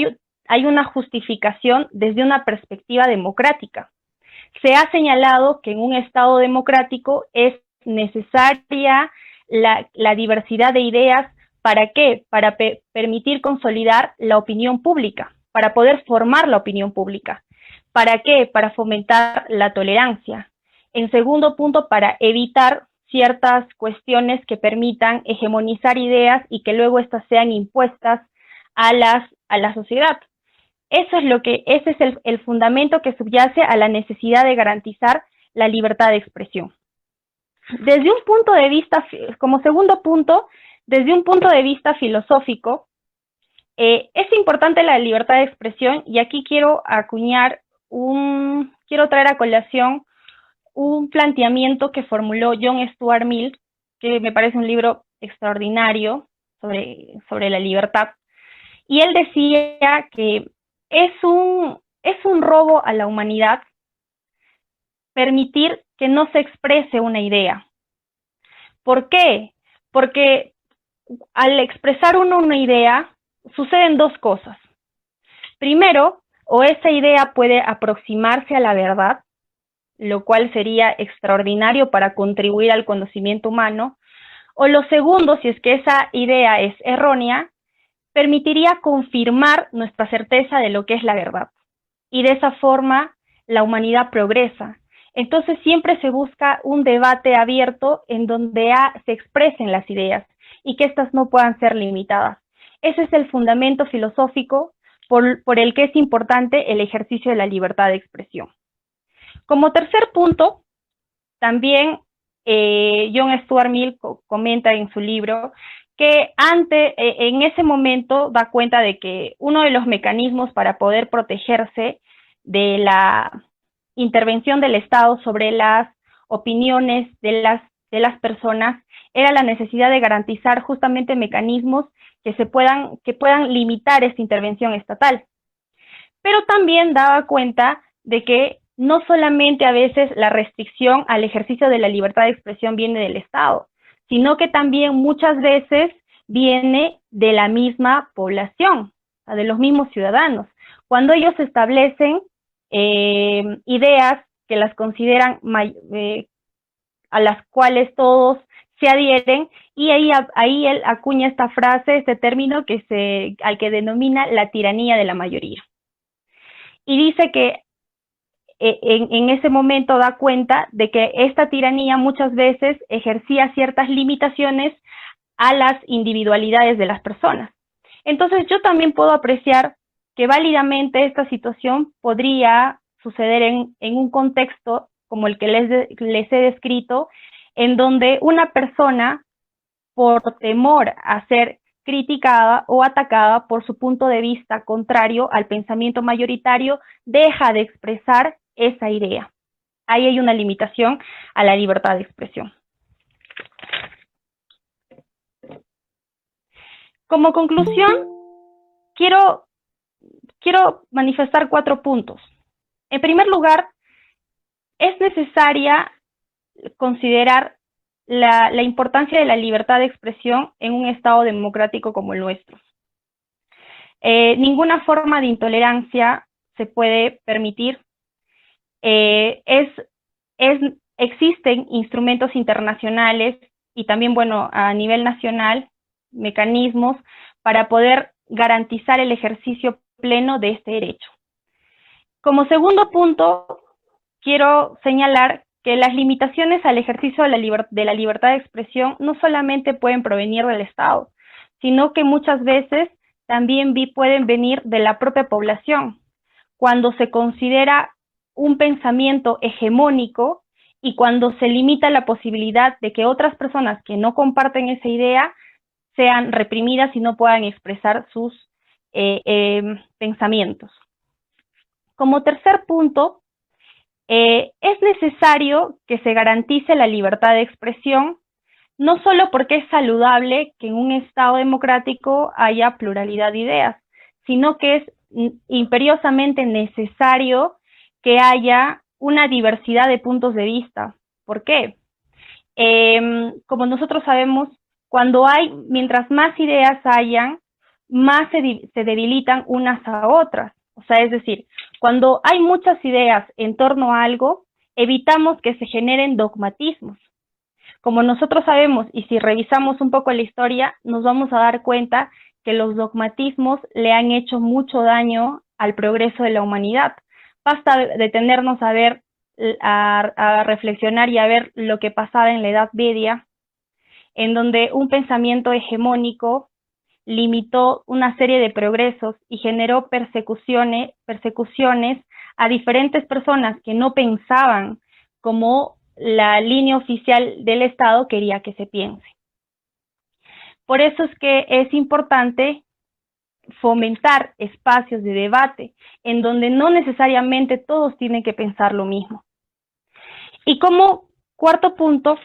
hay una justificación desde una perspectiva democrática. Se ha señalado que en un Estado democrático es necesaria la diversidad de ideas. ¿Para qué? Para permitir consolidar la opinión pública, para poder formar la opinión pública. ¿Para qué? Para fomentar la tolerancia. En segundo punto, para evitar ciertas cuestiones que permitan hegemonizar ideas y que luego éstas sean impuestas a la sociedad. Ese es el fundamento que subyace a la necesidad de garantizar la libertad de expresión. Desde un punto de vista, como segundo punto, desde un punto de vista filosófico, es importante la libertad de expresión, y aquí quiero traer a colación un planteamiento que formuló John Stuart Mill, que me parece un libro extraordinario sobre la libertad, y él decía que es un robo a la humanidad permitir que no se exprese una idea. ¿Por qué? Porque al expresar uno una idea, suceden dos cosas. Primero, o esa idea puede aproximarse a la verdad, lo cual sería extraordinario para contribuir al conocimiento humano, o lo segundo, si es que esa idea es errónea, permitiría confirmar nuestra certeza de lo que es la verdad. Y de esa forma, la humanidad progresa. Entonces siempre se busca un debate abierto en donde se expresen las ideas y que éstas no puedan ser limitadas. Ese es el fundamento filosófico por el que es importante el ejercicio de la libertad de expresión. Como tercer punto, también John Stuart Mill comenta en su libro que en ese momento da cuenta de que uno de los mecanismos para poder protegerse de la intervención del Estado sobre las opiniones de las personas era la necesidad de garantizar justamente mecanismos que puedan limitar esta intervención estatal. Pero también daba cuenta de que no solamente a veces la restricción al ejercicio de la libertad de expresión viene del Estado, sino que también muchas veces viene de la misma población, de los mismos ciudadanos. Cuando ellos establecen ideas que las consideran a las cuales todos se adhieren, y ahí él acuña esta frase, este término al que denomina la tiranía de la mayoría. Y dice que en ese momento da cuenta de que esta tiranía muchas veces ejercía ciertas limitaciones a las individualidades de las personas. Entonces yo también puedo apreciar que válidamente esta situación podría suceder en un contexto como el que les he descrito, en donde una persona, por temor a ser criticada o atacada por su punto de vista contrario al pensamiento mayoritario, deja de expresar esa idea. Ahí hay una limitación a la libertad de expresión. Como conclusión, quiero manifestar 4 puntos. En primer lugar, es necesaria considerar la importancia de la libertad de expresión en un Estado democrático como el nuestro. Ninguna forma de intolerancia se puede permitir. Existen instrumentos internacionales y también, bueno, a nivel nacional, mecanismos para poder garantizar el ejercicio pleno de este derecho. Como segundo punto, quiero señalar que las limitaciones al ejercicio de la libertad de expresión no solamente pueden provenir del Estado, sino que muchas veces también pueden venir de la propia población, cuando se considera un pensamiento hegemónico y cuando se limita la posibilidad de que otras personas que no comparten esa idea sean reprimidas y no puedan expresar sus pensamientos. Como tercer punto, es necesario que se garantice la libertad de expresión, no solo porque es saludable que en un Estado democrático haya pluralidad de ideas, sino que es imperiosamente necesario que haya una diversidad de puntos de vista. ¿Por qué? Como nosotros sabemos, mientras más ideas hayan, más se debilitan unas a otras. O sea, es decir, cuando hay muchas ideas en torno a algo, evitamos que se generen dogmatismos. Como nosotros sabemos, y si revisamos un poco la historia, nos vamos a dar cuenta que los dogmatismos le han hecho mucho daño al progreso de la humanidad. Basta detenernos a ver, a reflexionar y a ver lo que pasaba en la Edad Media, en donde un pensamiento hegemónico limitó una serie de progresos y generó persecuciones a diferentes personas que no pensaban como la línea oficial del Estado quería que se piense. Por eso es que es importante fomentar espacios de debate en donde no necesariamente todos tienen que pensar lo mismo. Y como cuarto punto,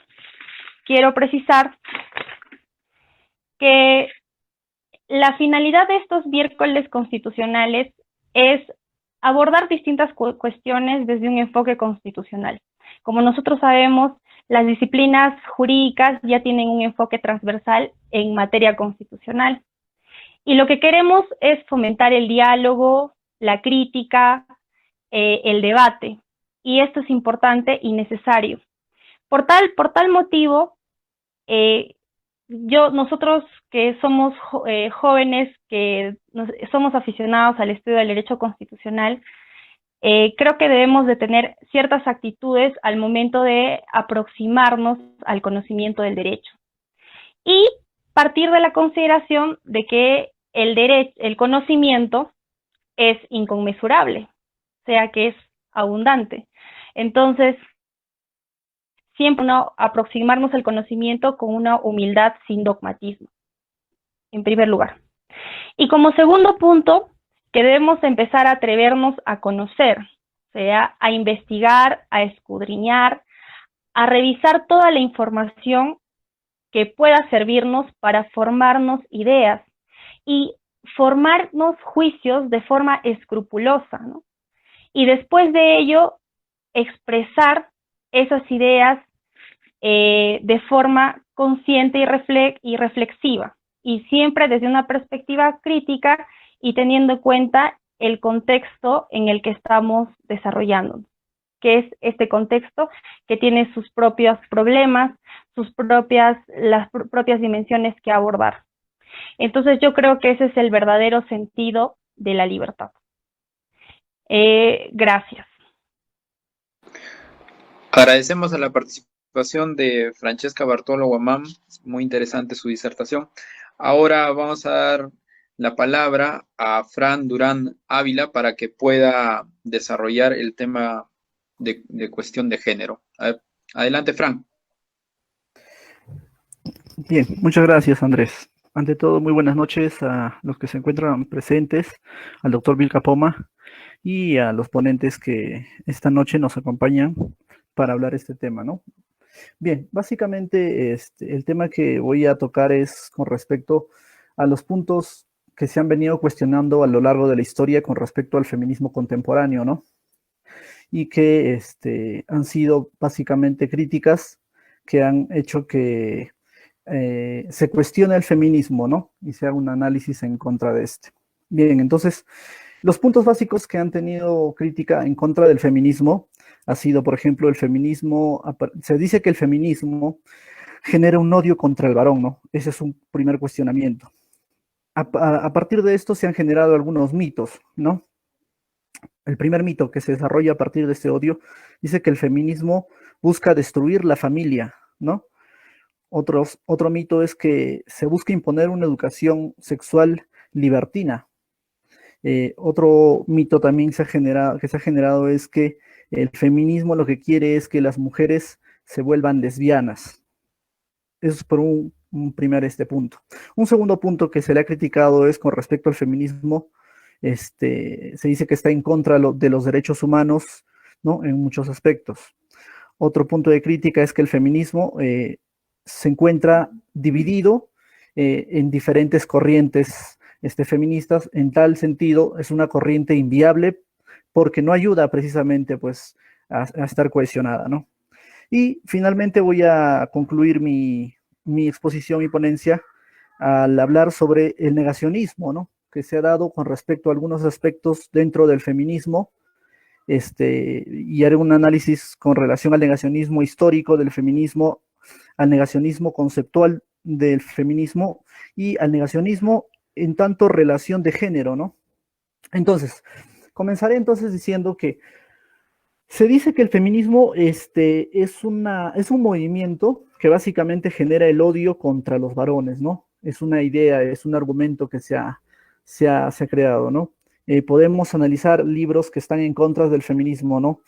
quiero precisar que la finalidad de estos miércoles constitucionales es abordar distintas cuestiones desde un enfoque constitucional. Como nosotros sabemos, las disciplinas jurídicas ya tienen un enfoque transversal en materia constitucional. Y lo que queremos es fomentar el diálogo, la crítica, el debate. Y esto es importante y necesario. Por tal motivo, nosotros que somos jóvenes, que somos aficionados al estudio del derecho constitucional, creo que debemos de tener ciertas actitudes al momento de aproximarnos al conocimiento del derecho. Y partir de la consideración de que el conocimiento es inconmensurable, o sea que es abundante. Entonces, siempre aproximarnos al conocimiento con una humildad sin dogmatismo, en primer lugar. Y como segundo punto, que debemos empezar a atrevernos a conocer, o sea, a investigar, a escudriñar, a revisar toda la información que pueda servirnos para formarnos ideas y formarnos juicios de forma escrupulosa, ¿no? Y después de ello, expresar esas ideas de forma consciente y reflexiva, y siempre desde una perspectiva crítica y teniendo en cuenta el contexto en el que estamos desarrollando, que es este contexto que tiene sus propios problemas, las propias dimensiones que abordar. Entonces yo creo que ese es el verdadero sentido de la libertad. Gracias. Agradecemos a la participación de Francesca Bartolo Guamán, muy interesante su disertación. Ahora vamos a dar la palabra a Fran Durán Ávila para que pueda desarrollar el tema de cuestión de género. Adelante, Fran. Bien, muchas gracias, Andrés. Ante todo, muy buenas noches a los que se encuentran presentes, al doctor Vilca Poma y a los ponentes que esta noche nos acompañan para hablar este tema, ¿no? Bien, básicamente el tema que voy a tocar es con respecto a los puntos que se han venido cuestionando a lo largo de la historia con respecto al feminismo contemporáneo, ¿no? Y que han sido básicamente críticas que han hecho que se cuestione el feminismo, ¿no? Y se haga un análisis en contra de este. Bien, entonces, los puntos básicos que han tenido crítica en contra del feminismo ha sido, por ejemplo, el feminismo, se dice que el feminismo genera un odio contra el varón, ¿no? Ese es un primer cuestionamiento. A partir de esto se han generado algunos mitos, ¿no? El primer mito que se desarrolla a partir de este odio dice que el feminismo busca destruir la familia, ¿no? Otro mito es que se busca imponer una educación sexual libertina. Otro mito también que se ha generado es que el feminismo lo que quiere es que las mujeres se vuelvan lesbianas. Eso es por un primer punto. Un segundo punto que se le ha criticado es con respecto al feminismo. Se dice que está en contra de los derechos humanos, ¿no? En muchos aspectos. Otro punto de crítica es que el feminismo se encuentra dividido en diferentes corrientes feministas. En tal sentido, es una corriente inviable porque no ayuda precisamente pues, a estar cohesionada, ¿no? Y finalmente voy a concluir mi exposición, mi ponencia, al hablar sobre el negacionismo, ¿no? Que se ha dado con respecto a algunos aspectos dentro del feminismo, y haré un análisis con relación al negacionismo histórico del feminismo, al negacionismo conceptual del feminismo y al negacionismo en tanto relación de género, ¿no? Entonces, comenzaré entonces diciendo que se dice que el feminismo es un movimiento que básicamente genera el odio contra los varones, ¿no? Es una idea, es un argumento que se ha creado, ¿no? Podemos analizar libros que están en contra del feminismo, ¿no?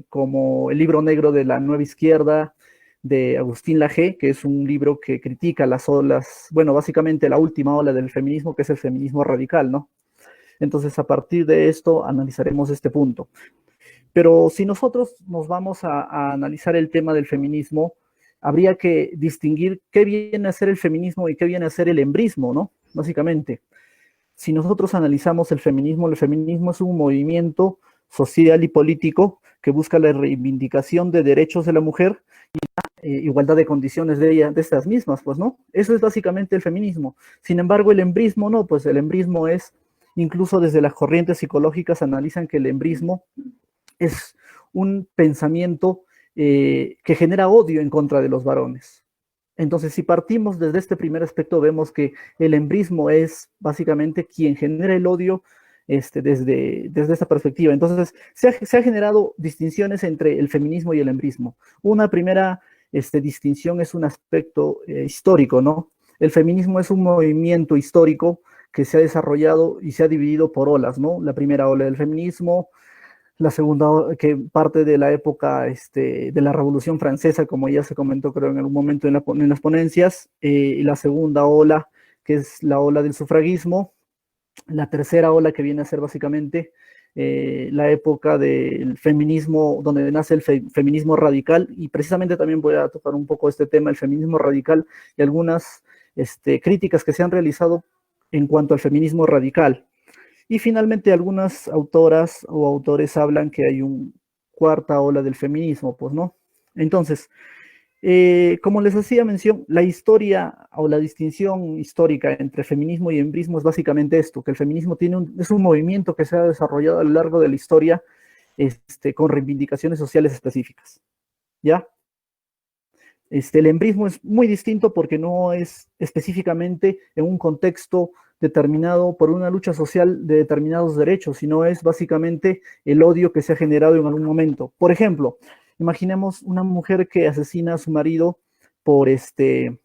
Como el libro negro de la nueva izquierda, de Agustín Laje, que es un libro que critica las olas, bueno, básicamente la última ola del feminismo, que es el feminismo radical, ¿no? Entonces, a partir de esto, analizaremos este punto. Pero si nosotros nos vamos a analizar el tema del feminismo, habría que distinguir qué viene a ser el feminismo y qué viene a ser el embrismo, ¿no? Básicamente, si nosotros analizamos el feminismo es un movimiento social y político que busca la reivindicación de derechos de la mujer y la igualdad de condiciones de estas mismas, pues, ¿no? Eso es básicamente el feminismo. Sin embargo, el embrismo no, pues el embrismo es, incluso desde las corrientes psicológicas analizan que el embrismo es un pensamiento que genera odio en contra de los varones. Entonces, si partimos desde este primer aspecto, vemos que el embrismo es básicamente quien genera el odio desde esta perspectiva. Entonces, se ha generado distinciones entre el feminismo y el embrismo. Una primera distinción es un aspecto histórico, ¿no? El feminismo es un movimiento histórico que se ha desarrollado y se ha dividido por olas, ¿no? La primera ola del feminismo, la segunda, que parte de la época de la Revolución Francesa, como ya se comentó creo en algún momento en las ponencias, y la segunda ola, que es la ola del sufragismo, la tercera ola que viene a ser básicamente la época del feminismo, donde nace el feminismo radical, y precisamente también voy a tocar un poco este tema, el feminismo radical, y algunas críticas que se han realizado en cuanto al feminismo radical. Y finalmente algunas autoras o autores hablan que hay una cuarta ola del feminismo, pues, ¿no? Entonces, como les hacía mención, la historia o la distinción histórica entre feminismo y embrismo es básicamente esto, que el feminismo es un movimiento que se ha desarrollado a lo largo de la historia con reivindicaciones sociales específicas, ¿ya? El embrismo es muy distinto porque no es específicamente en un contexto determinado por una lucha social de determinados derechos, sino es básicamente el odio que se ha generado en algún momento. Por ejemplo, imaginemos una mujer que asesina a su marido por de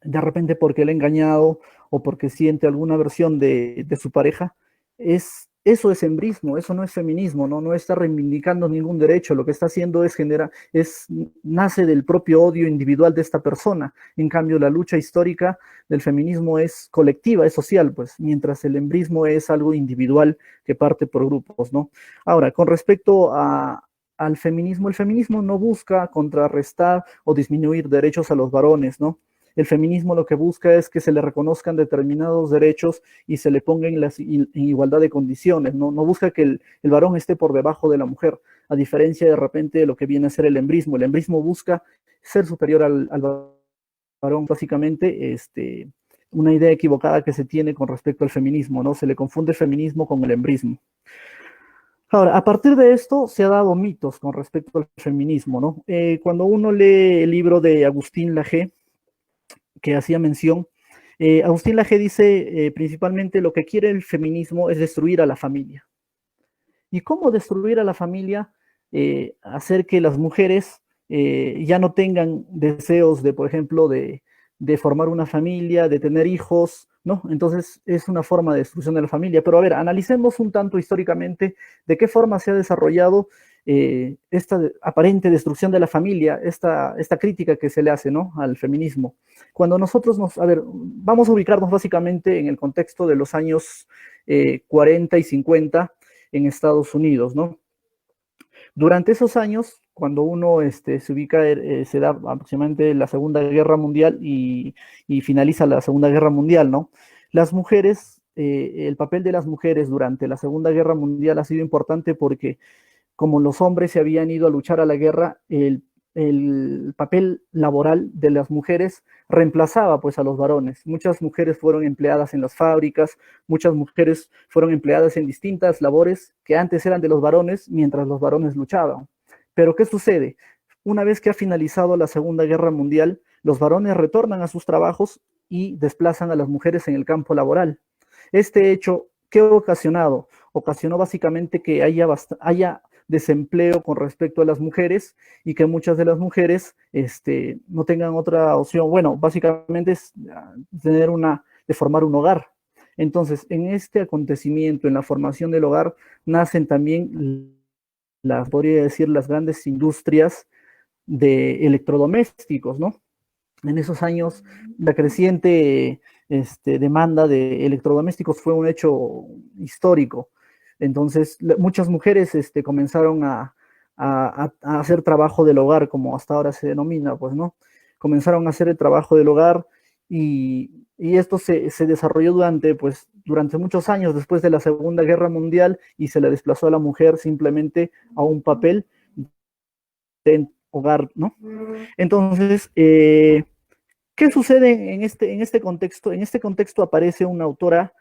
repente porque le ha engañado o porque siente alguna versión de su pareja. Eso es embrismo, eso no es feminismo, ¿no? No está reivindicando ningún derecho, lo que está haciendo nace del propio odio individual de esta persona. En cambio, la lucha histórica del feminismo es colectiva, es social, pues, mientras el embrismo es algo individual que parte por grupos, ¿no? Ahora, con respecto al feminismo, el feminismo no busca contrarrestar o disminuir derechos a los varones, ¿no? El feminismo lo que busca es que se le reconozcan determinados derechos y se le ponga en igualdad de condiciones, ¿no? No busca que el varón esté por debajo de la mujer, a diferencia de repente de lo que viene a ser el embrismo. El embrismo busca ser superior al varón, básicamente, una idea equivocada que se tiene con respecto al feminismo, ¿no? Se le confunde el feminismo con el embrismo. Ahora, a partir de esto se ha dado mitos con respecto al feminismo, ¿no? Cuando uno lee el libro de Agustín Laje, que hacía mención, Agustín Laje dice principalmente lo que quiere el feminismo es destruir a la familia. ¿Y cómo destruir a la familia? Hacer que las mujeres ya no tengan deseos de, por ejemplo, de formar una familia, de tener hijos, ¿no? Entonces es una forma de destrucción de la familia. Pero a ver, analicemos un tanto históricamente de qué forma se ha desarrollado esta aparente destrucción de la familia, esta crítica que se le hace, ¿no?, al feminismo. Cuando nosotros a ver, vamos a ubicarnos básicamente en el contexto de los años 40 y 50 en Estados Unidos, ¿no? Durante esos años, cuando uno se ubica, se da aproximadamente la Segunda Guerra Mundial y finaliza la Segunda Guerra Mundial, ¿no? Las mujeres, el papel de las mujeres durante la Segunda Guerra Mundial ha sido importante porque como los hombres se habían ido a luchar a la guerra, el papel laboral de las mujeres reemplazaba pues a los varones. Muchas mujeres fueron empleadas en las fábricas, muchas mujeres fueron empleadas en distintas labores que antes eran de los varones mientras los varones luchaban. Pero ¿qué sucede? Una vez que ha finalizado la Segunda Guerra Mundial, los varones retornan a sus trabajos y desplazan a las mujeres en el campo laboral. Este hecho, ¿qué ha ocasionado? Ocasionó básicamente que haya desempleo con respecto a las mujeres y que muchas de las mujeres no tengan otra opción. Bueno, básicamente es de formar un hogar. Entonces, en este acontecimiento, en la formación del hogar, nacen también podría decir, las grandes industrias de electrodomésticos, ¿no? En esos años, la creciente demanda de electrodomésticos fue un hecho histórico. Entonces, muchas mujeres comenzaron a hacer trabajo del hogar, como hasta ahora se denomina, pues, ¿no? Comenzaron a hacer el trabajo del hogar y esto se desarrolló durante muchos años después de la Segunda Guerra Mundial y se le desplazó a la mujer simplemente a un papel de hogar, ¿no? Entonces, ¿qué sucede en este contexto? En este contexto aparece una autora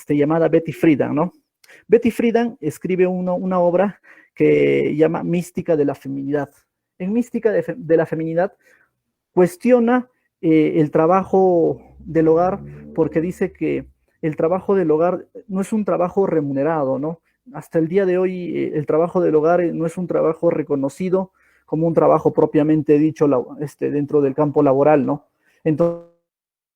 llamada Betty Friedan, ¿no? Betty Friedan escribe una obra que llama Mística de la Feminidad. En Mística de la Feminidad cuestiona el trabajo del hogar porque dice que el trabajo del hogar no es un trabajo remunerado, ¿no? Hasta el día de hoy el trabajo del hogar no es un trabajo reconocido como un trabajo propiamente dicho dentro del campo laboral, ¿no? Entonces,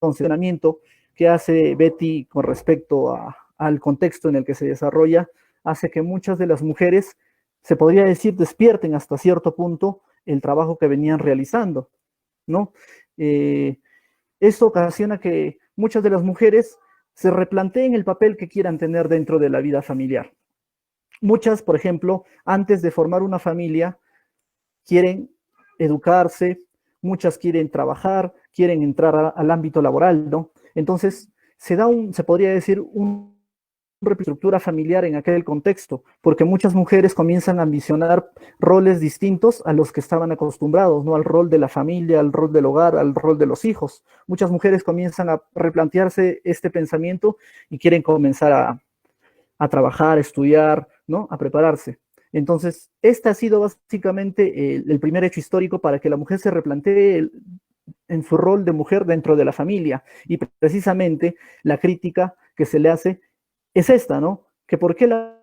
el funcionamiento que hace Betty con respecto al contexto en el que se desarrolla hace que muchas de las mujeres, se podría decir, despierten hasta cierto punto el trabajo que venían realizando, ¿no? Esto ocasiona que muchas de las mujeres se replanteen el papel que quieran tener dentro de la vida familiar. Muchas, por ejemplo, antes de formar una familia, quieren educarse, muchas quieren trabajar, quieren entrar al ámbito laboral, ¿no? Entonces, se podría decir, una reestructura familiar en aquel contexto, porque muchas mujeres comienzan a ambicionar roles distintos a los que estaban acostumbrados, ¿no? Al rol de la familia, al rol del hogar, al rol de los hijos. Muchas mujeres comienzan a replantearse este pensamiento y quieren comenzar a trabajar, a estudiar, ¿no? A prepararse. Entonces, este ha sido básicamente el primer hecho histórico para que la mujer se replantee en su rol de mujer dentro de la familia. Y precisamente la crítica que se le hace es esta, ¿no? Que por qué la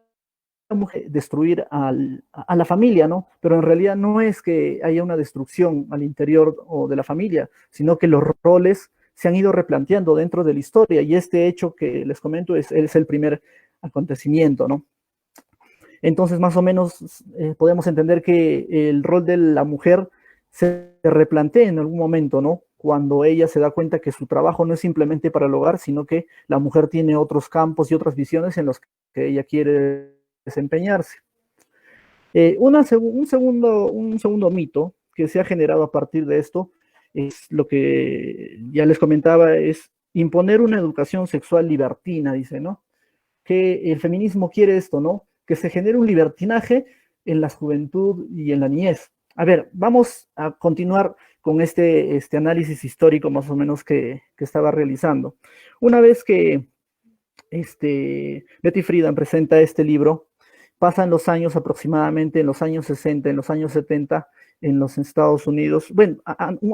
mujer destruir a la familia, ¿no? Pero en realidad no es que haya una destrucción al interior o de la familia, sino que los roles se han ido replanteando dentro de la historia y este hecho que les comento es el primer acontecimiento, ¿no? Entonces, más o menos podemos entender que el rol de la mujer se replantea en algún momento, ¿no? Cuando ella se da cuenta que su trabajo no es simplemente para el hogar, sino que la mujer tiene otros campos y otras visiones en los que ella quiere desempeñarse. Un segundo mito que se ha generado a partir de esto es lo que ya les comentaba, es imponer una educación sexual libertina, dice, ¿no? Que el feminismo quiere esto, ¿no? Que se genere un libertinaje en la juventud y en la niñez. A ver, vamos a continuar con este análisis histórico más o menos que estaba realizando. Una vez que Betty Friedan presenta este libro, pasan los años aproximadamente, en los años 60, en los años 70, en los Estados Unidos. Bueno,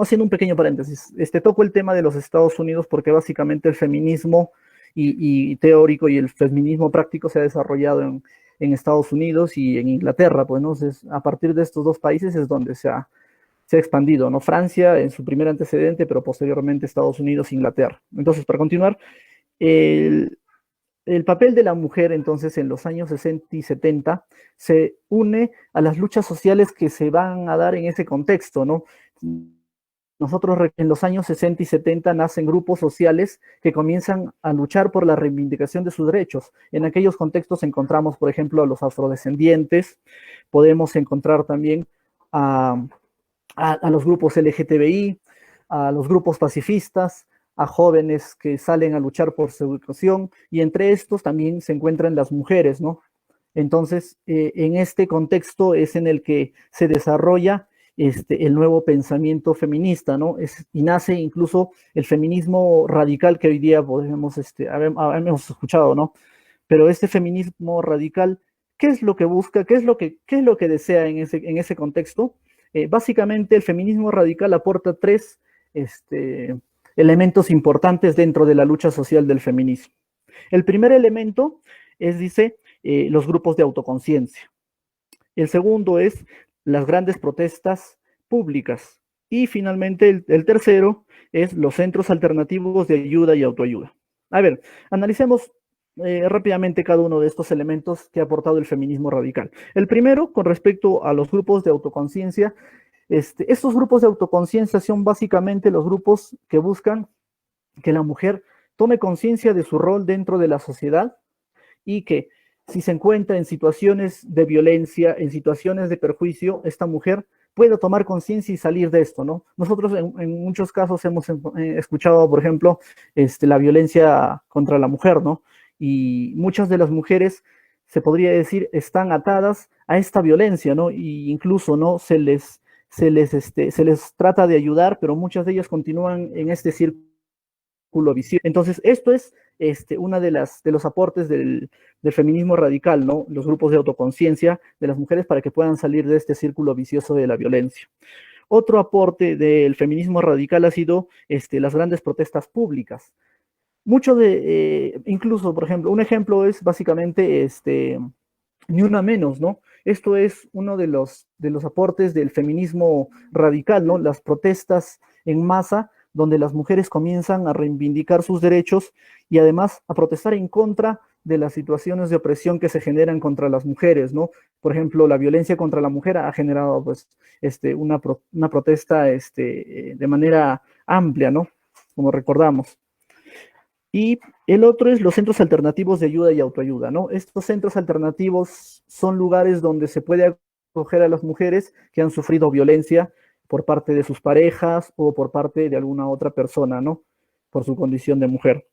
haciendo un pequeño paréntesis, toco el tema de los Estados Unidos porque básicamente el feminismo y teórico y el feminismo práctico se ha desarrollado en Estados Unidos y en Inglaterra, pues, ¿no? Entonces, a partir de estos dos países es donde se ha expandido, ¿no? Francia en su primer antecedente, pero posteriormente Estados Unidos e Inglaterra. Entonces, para continuar, el papel de la mujer, entonces, en los años 60 y 70 se une a las luchas sociales que se van a dar en ese contexto, ¿no? Nosotros en los años 60 y 70 nacen grupos sociales que comienzan a luchar por la reivindicación de sus derechos. En aquellos contextos encontramos, por ejemplo, a los afrodescendientes, podemos encontrar también a los grupos LGTBI, a los grupos pacifistas, a jóvenes que salen a luchar por su educación, y entre estos también se encuentran las mujeres, ¿no? Entonces, en este contexto es en el que se desarrolla el nuevo pensamiento feminista, ¿no? Y nace incluso el feminismo radical que hoy día podemos, hemos escuchado, ¿no? Pero este feminismo radical, ¿qué es lo que busca? ¿Qué es lo que desea en ese contexto? Básicamente, el feminismo radical aporta tres elementos importantes dentro de la lucha social del feminismo. El primer elemento es, dice, los grupos de autoconciencia. El segundo es las grandes protestas públicas. Y finalmente, el tercero es los centros alternativos de ayuda y autoayuda. A ver, analicemos rápidamente cada uno de estos elementos que ha aportado el feminismo radical. El primero, con respecto a los grupos de autoconciencia, estos grupos de autoconciencia son básicamente los grupos que buscan que la mujer tome conciencia de su rol dentro de la sociedad y que si se encuentra en situaciones de violencia, en situaciones de perjuicio, esta mujer pueda tomar conciencia y salir de esto, ¿no? Nosotros en muchos casos hemos escuchado, por ejemplo, la violencia contra la mujer, ¿no? Y muchas de las mujeres, se podría decir, están atadas a esta violencia, ¿no? Y incluso, ¿no? Se les trata de ayudar, pero muchas de ellas continúan en este círculo vicioso. Entonces, esto es una de los aportes del feminismo radical, ¿no? Los grupos de autoconciencia de las mujeres para que puedan salir de este círculo vicioso de la violencia. Otro aporte del feminismo radical ha sido las grandes protestas públicas. Mucho incluso, por ejemplo, un ejemplo es básicamente Ni Una Menos, ¿no? Esto es uno de los aportes del feminismo radical, ¿no? Las protestas en masa, donde las mujeres comienzan a reivindicar sus derechos y además a protestar en contra de las situaciones de opresión que se generan contra las mujeres, ¿no? Por ejemplo, la violencia contra la mujer ha generado, pues, una protesta, de manera amplia, ¿no? Como recordamos. Y el otro es los centros alternativos de ayuda y autoayuda, ¿no? Estos centros alternativos son lugares donde se puede acoger a las mujeres que han sufrido violencia por parte de sus parejas o por parte de alguna otra persona, ¿no? Por su condición de mujer.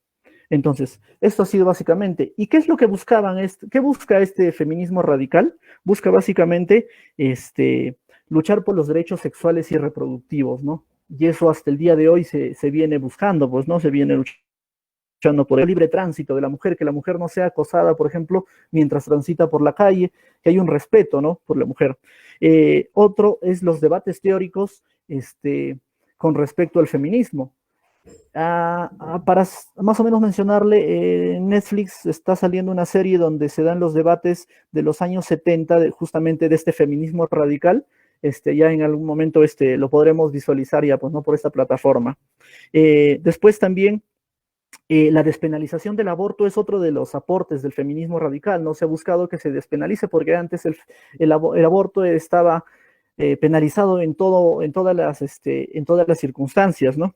Entonces, esto ha sido básicamente. ¿Y qué es lo que buscaban? ¿Qué busca este feminismo radical? Busca básicamente luchar por los derechos sexuales y reproductivos, ¿no? Y eso hasta el día de hoy se viene buscando, pues, ¿no? Se viene luchando por el libre tránsito de la mujer, que la mujer no sea acosada, por ejemplo, mientras transita por la calle, que hay un respeto, ¿no? Por la mujer. Otro es los debates teóricos con respecto al feminismo. Para más o menos mencionarle, en Netflix está saliendo una serie donde se dan los debates de los años 70, justamente de este feminismo radical. Ya en algún momento lo podremos visualizar ya, pues, no, por esta plataforma. Después también la despenalización del aborto es otro de los aportes del feminismo radical, ¿no? Se ha buscado que se despenalice porque antes el aborto estaba penalizado en todas las circunstancias, ¿no?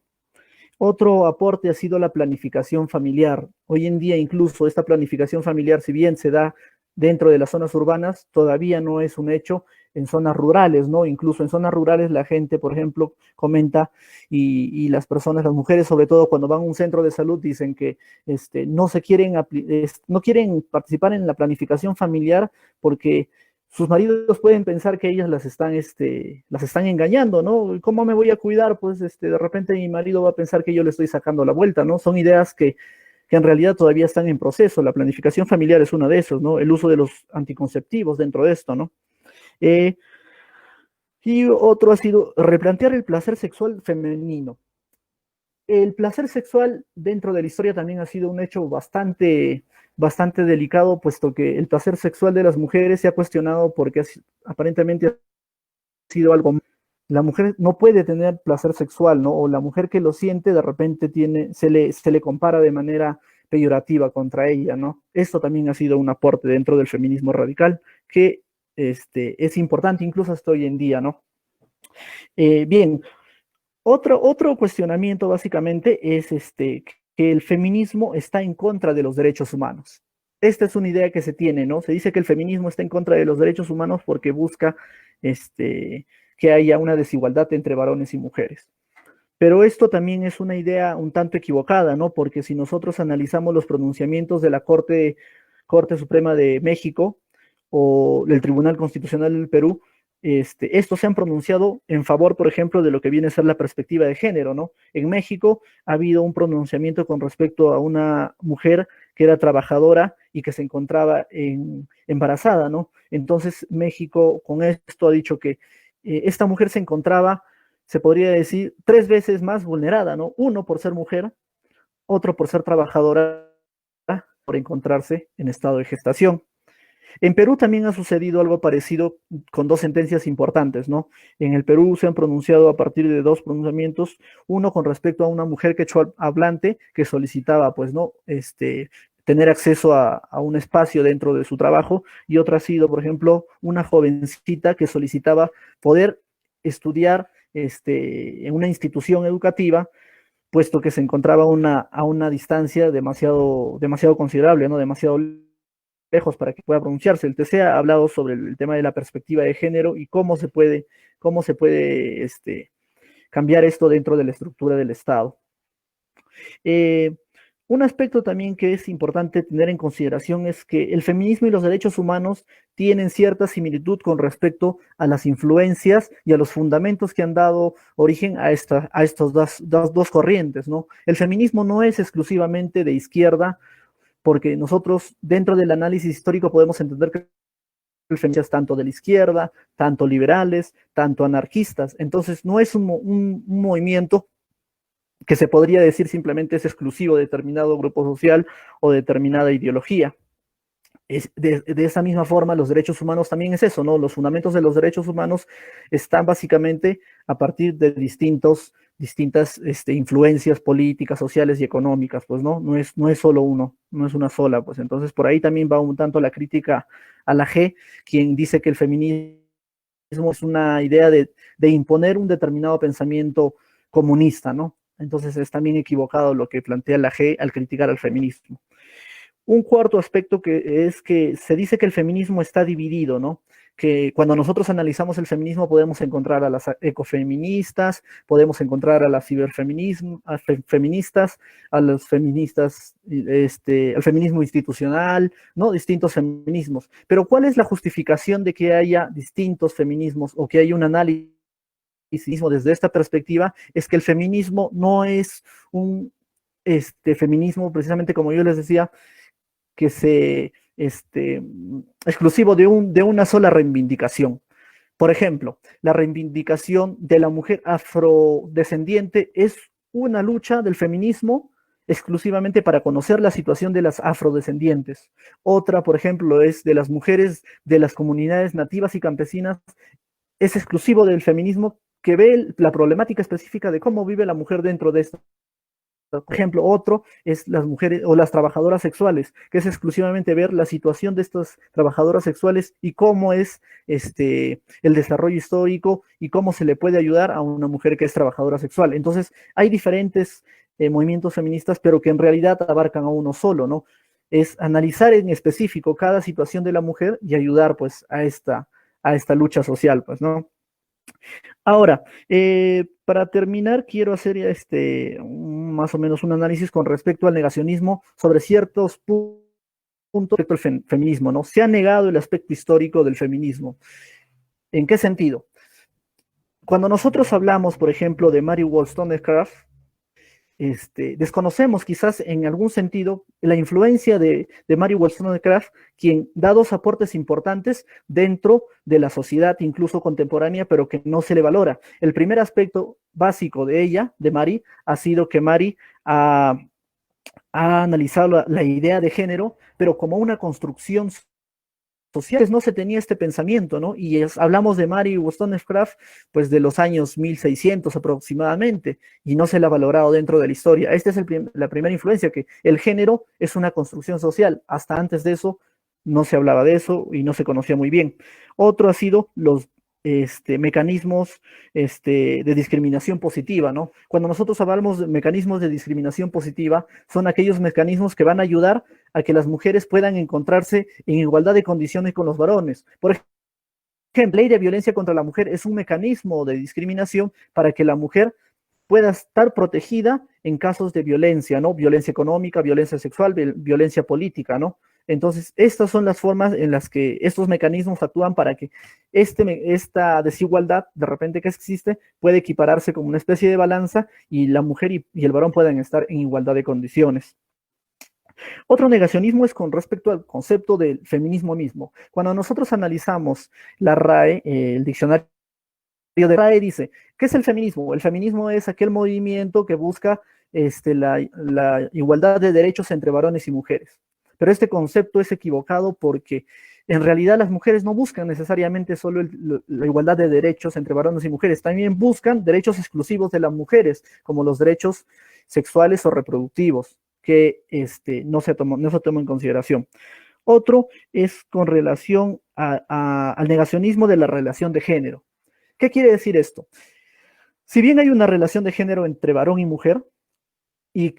Otro aporte ha sido la planificación familiar. Hoy en día incluso esta planificación familiar, si bien se da dentro de las zonas urbanas, todavía no es un hecho en zonas rurales, ¿no? Incluso en zonas rurales la gente, por ejemplo, comenta y las personas, las mujeres, sobre todo cuando van a un centro de salud, dicen que no no quieren participar en la planificación familiar porque sus maridos pueden pensar que ellas las están engañando, ¿no? ¿Cómo me voy a cuidar? Pues de repente mi marido va a pensar que yo le estoy sacando la vuelta, ¿no? Son ideas que en realidad todavía están en proceso. La planificación familiar es uno de esos, ¿no? El uso de los anticonceptivos dentro de esto, ¿no? Eh, y otro ha sido replantear el placer sexual femenino. El placer sexual dentro de la historia también ha sido un hecho bastante delicado, puesto que el placer sexual de las mujeres se ha cuestionado porque aparentemente ha sido algo. La mujer no puede tener placer sexual, ¿no? O la mujer que lo siente de repente se le compara de manera peyorativa contra ella, ¿no? Esto también ha sido un aporte dentro del feminismo radical que es importante incluso hasta hoy en día, ¿no? Bien, otro cuestionamiento básicamente es que el feminismo está en contra de los derechos humanos. Esta es una idea que se tiene, ¿no? Se dice que el feminismo está en contra de los derechos humanos porque busca que haya una desigualdad entre varones y mujeres. Pero esto también es una idea un tanto equivocada, ¿no? Porque si nosotros analizamos los pronunciamientos de la Corte Suprema de México o del Tribunal Constitucional del Perú, estos se han pronunciado en favor, por ejemplo, de lo que viene a ser la perspectiva de género, ¿no? En México ha habido un pronunciamiento con respecto a una mujer que era trabajadora y que se encontraba embarazada, ¿no? Entonces México con esto ha dicho que esta mujer se encontraba, se podría decir, 3 veces más vulnerada, ¿no? Uno por ser mujer, otro por ser trabajadora, por encontrarse en estado de gestación. En Perú también ha sucedido algo parecido con 2 sentencias importantes, ¿no? En el Perú se han pronunciado a partir de 2 pronunciamientos, uno con respecto a una mujer quechua hablante que solicitaba, pues, ¿no? Tener acceso a un espacio dentro de su trabajo, y otra ha sido, por ejemplo, una jovencita que solicitaba poder estudiar en una institución educativa, puesto que se encontraba a una distancia demasiado considerable, ¿no? Demasiado lejos para que pueda pronunciarse. El TC ha hablado sobre el tema de la perspectiva de género y cómo se puede cambiar esto dentro de la estructura del Estado. Un aspecto también que es importante tener en consideración es que el feminismo y los derechos humanos tienen cierta similitud con respecto a las influencias y a los fundamentos que han dado origen a estos dos corrientes, ¿no? El feminismo no es exclusivamente de izquierda, porque nosotros dentro del análisis histórico podemos entender que el feminismo es tanto de la izquierda, tanto liberales, tanto anarquistas. Entonces no es un movimiento que se podría decir simplemente es exclusivo de determinado grupo social o determinada ideología. De esa misma forma, los derechos humanos también es eso, ¿no? Los fundamentos de los derechos humanos están básicamente a partir de distintas influencias políticas, sociales y económicas, pues no es solo uno, no es una sola, pues entonces por ahí también va un tanto la crítica a la G, quien dice que el feminismo es una idea de imponer un determinado pensamiento comunista, ¿no? Entonces es también equivocado lo que plantea la G al criticar al feminismo. Un cuarto aspecto que es que se dice que el feminismo está dividido, ¿no? Que cuando nosotros analizamos el feminismo podemos encontrar a las ecofeministas, podemos encontrar a las ciberfeministas, a los feministas, al feminismo institucional, ¿no? Distintos feminismos. Pero ¿cuál es la justificación de que haya distintos feminismos o que haya un análisis desde esta perspectiva? Es que el feminismo no es un feminismo, precisamente como yo les decía, que se exclusivo de una sola reivindicación. Por ejemplo, la reivindicación de la mujer afrodescendiente es una lucha del feminismo exclusivamente para conocer la situación de las afrodescendientes. Otra, por ejemplo, es de las mujeres de las comunidades nativas y campesinas, es exclusivo del feminismo que ve la problemática específica de cómo vive la mujer dentro de esto. Por ejemplo, otro es las mujeres o las trabajadoras sexuales, que es exclusivamente ver la situación de estas trabajadoras sexuales y cómo es el desarrollo histórico y cómo se le puede ayudar a una mujer que es trabajadora sexual. Entonces, hay diferentes movimientos feministas, pero que en realidad abarcan a uno solo, ¿no? es analizar en específico cada situación de la mujer y ayudar pues a esta lucha social, pues, ¿no? Ahora, para terminar, quiero hacer más o menos un análisis con respecto al negacionismo sobre ciertos puntos respecto al feminismo, ¿no? Se ha negado el aspecto histórico del feminismo. ¿En qué sentido? Cuando nosotros hablamos, por ejemplo, de Mary Wollstonecraft, desconocemos quizás en algún sentido la influencia de Mary Wollstonecraft, quien da dos aportes importantes dentro de la sociedad, incluso contemporánea, pero que no se le valora. El primer aspecto básico de ella, de Mary, ha sido que Mary ha analizado la idea de género, pero como una construcción sociales no se tenía este pensamiento, ¿no? Y hablamos de Mary Wollstonecraft, pues de los años 1600 aproximadamente, y no se la ha valorado dentro de la historia. Esta es la primera influencia, que el género es una construcción social. Hasta antes de eso no se hablaba de eso y no se conocía muy bien. Otro ha sido los mecanismos de discriminación positiva, ¿no? Cuando nosotros hablamos de mecanismos de discriminación positiva, son aquellos mecanismos que van a ayudar a que las mujeres puedan encontrarse en igualdad de condiciones con los varones. Por ejemplo, la ley de violencia contra la mujer es un mecanismo de discriminación para que la mujer pueda estar protegida en casos de violencia, ¿no? Violencia económica, violencia sexual, violencia política, ¿no? Entonces, estas son las formas en las que estos mecanismos actúan para que esta desigualdad, de repente que existe, puede equipararse como una especie de balanza y la mujer y el varón puedan estar en igualdad de condiciones. Otro negacionismo es con respecto al concepto del feminismo mismo. Cuando nosotros analizamos la RAE, el diccionario de RAE dice, ¿qué es el feminismo? El feminismo es aquel movimiento que busca la igualdad de derechos entre varones y mujeres. Pero este concepto es equivocado porque en realidad las mujeres no buscan necesariamente solo la igualdad de derechos entre varones y mujeres, también buscan derechos exclusivos de las mujeres, como los derechos sexuales o reproductivos, que no se tomó en consideración. Otro es con relación al negacionismo de la relación de género. ¿Qué quiere decir esto? Si bien hay una relación de género entre varón y mujer, y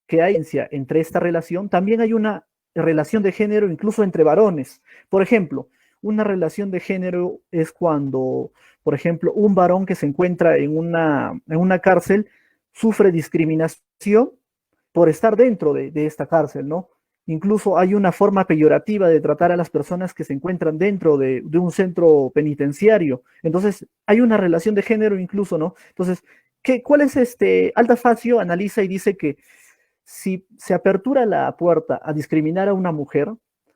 que hay entre esta relación, también hay una relación de género incluso entre varones. Por ejemplo, una relación de género es cuando, por ejemplo, un varón que se encuentra en una cárcel sufre discriminación por estar dentro de esta cárcel, ¿no? Incluso hay una forma peyorativa de tratar a las personas que se encuentran dentro de un centro penitenciario. Entonces, hay una relación de género incluso, ¿no? Entonces, ¿cuál es Alta Facio analiza y dice que si se apertura la puerta a discriminar a una mujer,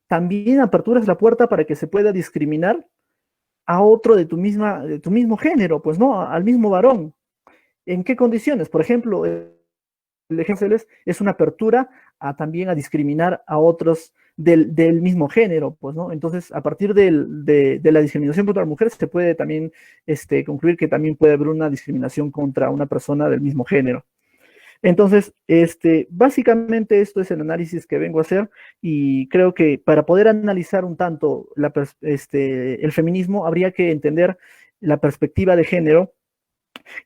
también aperturas la puerta para que se pueda discriminar a otro de tu mismo género, pues no, al mismo varón. ¿En qué condiciones? Por ejemplo, el ejemplo es una apertura también a discriminar a otros del mismo género, pues, ¿no? Entonces, a partir de la discriminación contra la mujer, se puede también concluir que también puede haber una discriminación contra una persona del mismo género. Entonces, básicamente esto es el análisis que vengo a hacer y creo que para poder analizar un tanto el feminismo habría que entender la perspectiva de género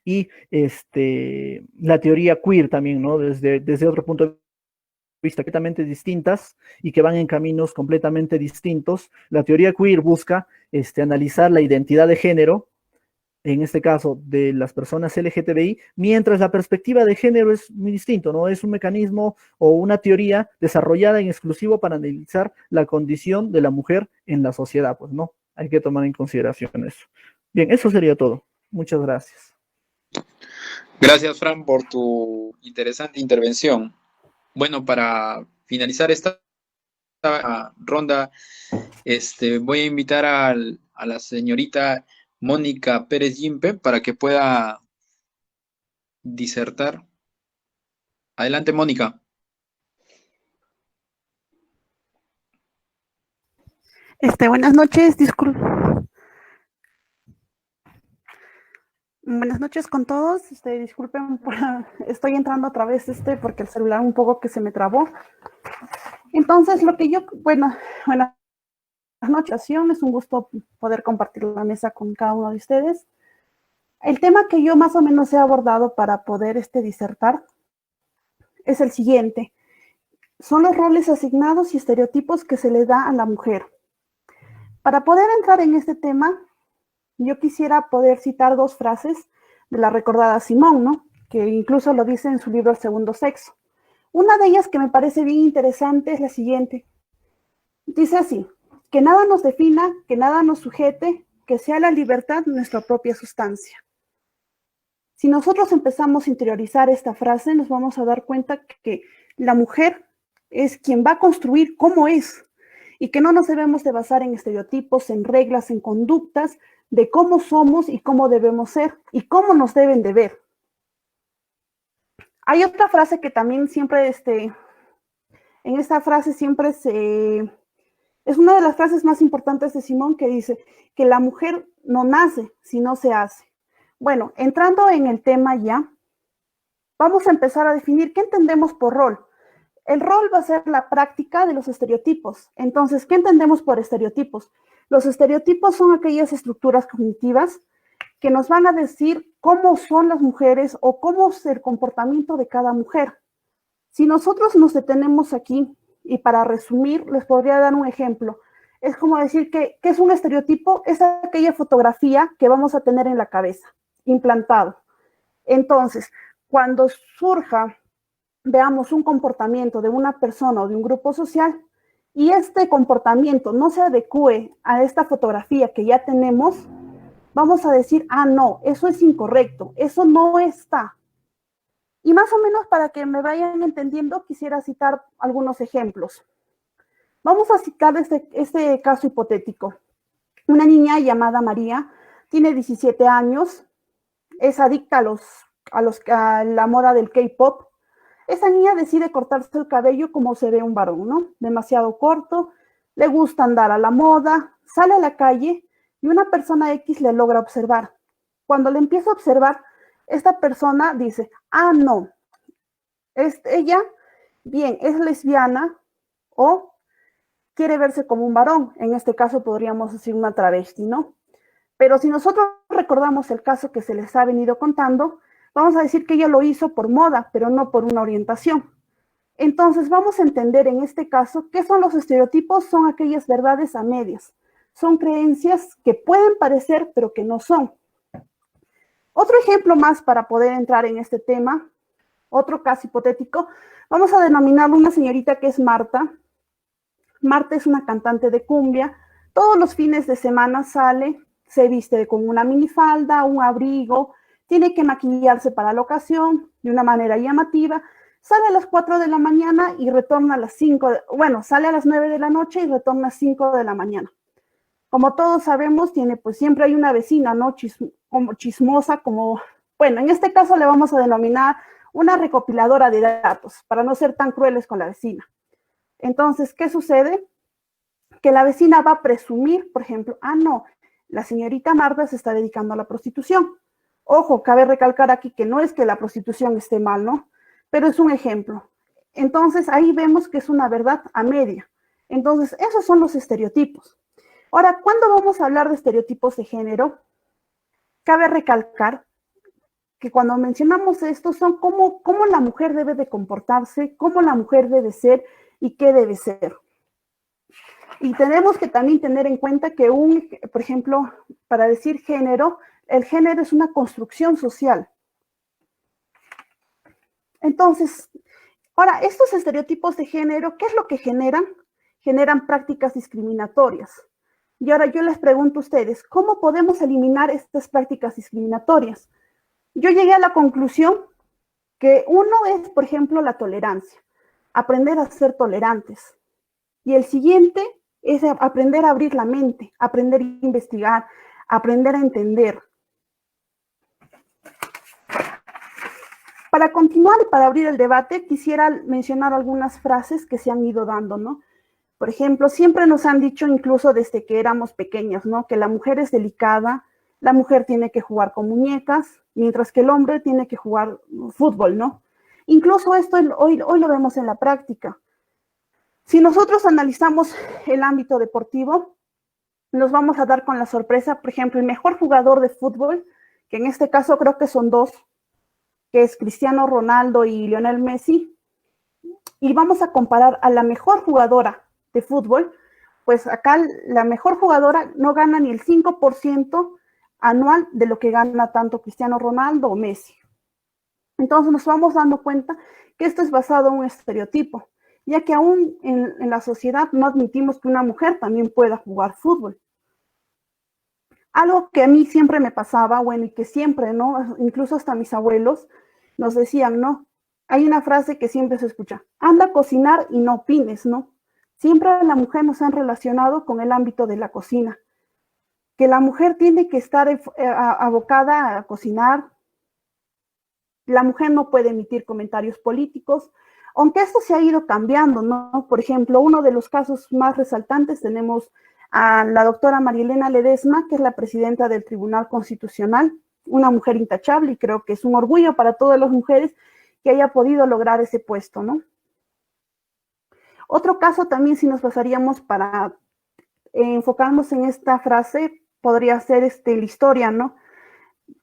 y la teoría queer también, ¿no? Desde otro punto de vista completamente distintas y que van en caminos completamente distintos. La teoría queer busca analizar la identidad de género, en este caso de las personas LGTBI, mientras la perspectiva de género es muy distinto, ¿no? Es un mecanismo o una teoría desarrollada en exclusivo para analizar la condición de la mujer en la sociedad, pues, ¿no? Hay que tomar en consideración eso. Bien, eso sería todo. Muchas gracias. Gracias, Fran, por tu interesante intervención. Bueno, para finalizar esta ronda, voy a invitar a la señorita Mónica Pérez Yimpe para que pueda disertar. Adelante, Mónica. Buenas noches, buenas noches con todos. Disculpen, estoy entrando otra vez porque el celular un poco que se me trabó. Entonces, buenas noches, es un gusto poder compartir la mesa con cada uno de ustedes. El tema que yo más o menos he abordado para poder disertar es el siguiente. son los roles asignados y estereotipos que se le da a la mujer. Para poder entrar en este tema, yo quisiera poder citar dos frases de la recordada Simone, ¿no? Que incluso lo dice en su libro El segundo sexo. Una de ellas que me parece bien interesante es la siguiente. Dice así: que nada nos defina, que nada nos sujete, que sea la libertad nuestra propia sustancia. Si nosotros empezamos a interiorizar esta frase, nos vamos a dar cuenta que la mujer es quien va a construir cómo es, y que no nos debemos de basar en estereotipos, en reglas, en conductas de cómo somos y cómo debemos ser y cómo nos deben de ver. Hay otra frase que también siempre, en esta frase siempre es una de las frases más importantes de Simón, que dice que la mujer no nace, sino se hace. Bueno, entrando en el tema ya, vamos a empezar a definir qué entendemos por rol. El rol va a ser la práctica de los estereotipos. Entonces, ¿qué entendemos por estereotipos? Los estereotipos son aquellas estructuras cognitivas que nos van a decir cómo son las mujeres o cómo es el comportamiento de cada mujer. Si nosotros nos detenemos aquí, y para resumir, les podría dar un ejemplo. Es como decir que es un estereotipo, es aquella fotografía que vamos a tener en la cabeza, implantado. Entonces, cuando surja, veamos un comportamiento de una persona o de un grupo social, y este comportamiento no se adecue a esta fotografía que ya tenemos, vamos a decir, ah, no, eso es incorrecto, eso no está. Y más o menos para que me vayan entendiendo, quisiera citar algunos ejemplos. Vamos a citar este caso hipotético. Una niña llamada María, tiene 17 años, es adicta a la moda del K-pop. Esa niña decide cortarse el cabello como se ve un varón, ¿no? Demasiado corto, le gusta andar a la moda, sale a la calle y una persona X le logra observar. Cuando le empieza a observar, esta persona dice, ah, no, ella, bien, es lesbiana o quiere verse como un varón. En este caso podríamos decir una travesti, ¿no? Pero si nosotros recordamos el caso que se les ha venido contando, vamos a decir que ella lo hizo por moda, pero no por una orientación. Entonces vamos a entender en este caso qué son los estereotipos. Son aquellas verdades a medias. Son creencias que pueden parecer, pero que no son. Otro ejemplo más para poder entrar en este tema, otro caso hipotético, vamos a denominar una señorita que es Marta. Marta es una cantante de cumbia. Todos los fines de semana sale, se viste con una minifalda, un abrigo, tiene que maquillarse para la ocasión de una manera llamativa. Sale a las 4 de la mañana y retorna a las 5, sale a las 9 de la noche y retorna a las 5 de la mañana. Como todos sabemos, pues siempre hay una vecina, ¿no? Como chismosa, en este caso le vamos a denominar una recopiladora de datos, para no ser tan crueles con la vecina. Entonces, ¿qué sucede? Que la vecina va a presumir, por ejemplo, ah, no, la señorita Marta se está dedicando a la prostitución. Ojo, cabe recalcar aquí que no es que la prostitución esté mal, ¿no? Pero es un ejemplo. Entonces, ahí vemos que es una verdad a media. Entonces, esos son los estereotipos. Ahora, ¿cuándo vamos a hablar de estereotipos de género? Cabe recalcar que cuando mencionamos esto son cómo la mujer debe de comportarse, cómo la mujer debe ser y qué debe ser. Y tenemos que también tener en cuenta que por ejemplo, para decir género, el género es una construcción social. Entonces, ahora, estos estereotipos de género, ¿qué es lo que generan? Generan prácticas discriminatorias. Y ahora yo les pregunto a ustedes, ¿cómo podemos eliminar estas prácticas discriminatorias? Yo llegué a la conclusión que uno es, por ejemplo, la tolerancia, aprender a ser tolerantes. Y el siguiente es aprender a abrir la mente, aprender a investigar, aprender a entender. Para continuar y para abrir el debate, quisiera mencionar algunas frases que se han ido dando, ¿no? Por ejemplo, siempre nos han dicho, incluso desde que éramos pequeños, ¿no? Que la mujer es delicada, la mujer tiene que jugar con muñecas, mientras que el hombre tiene que jugar fútbol, ¿no? Incluso esto hoy lo vemos en la práctica. Si nosotros analizamos el ámbito deportivo, nos vamos a dar con la sorpresa, por ejemplo, el mejor jugador de fútbol, que en este caso creo que son dos, que es Cristiano Ronaldo y Lionel Messi. y vamos a comparar a la mejor jugadora de fútbol, pues acá la mejor jugadora no gana ni el 5% anual de lo que gana tanto Cristiano Ronaldo o Messi. Entonces nos vamos dando cuenta que esto es basado en un estereotipo, ya que aún en la sociedad no admitimos que una mujer también pueda jugar fútbol. Algo que a mí siempre me pasaba, bueno, y que siempre, ¿no? Incluso hasta mis abuelos nos decían, ¿no? Hay una frase que siempre se escucha, anda a cocinar y no opines, ¿no? Siempre a la mujer nos han relacionado con el ámbito de la cocina, que la mujer tiene que estar abocada a cocinar, la mujer no puede emitir comentarios políticos, aunque esto se ha ido cambiando, ¿no? Por ejemplo, uno de los casos más resaltantes tenemos a la doctora Marielena Ledesma, que es la presidenta del Tribunal Constitucional, una mujer intachable, y creo que es un orgullo para todas las mujeres que haya podido lograr ese puesto, ¿no? Otro caso también, si nos pasaríamos para enfocarnos en esta frase, podría ser la historia, ¿no?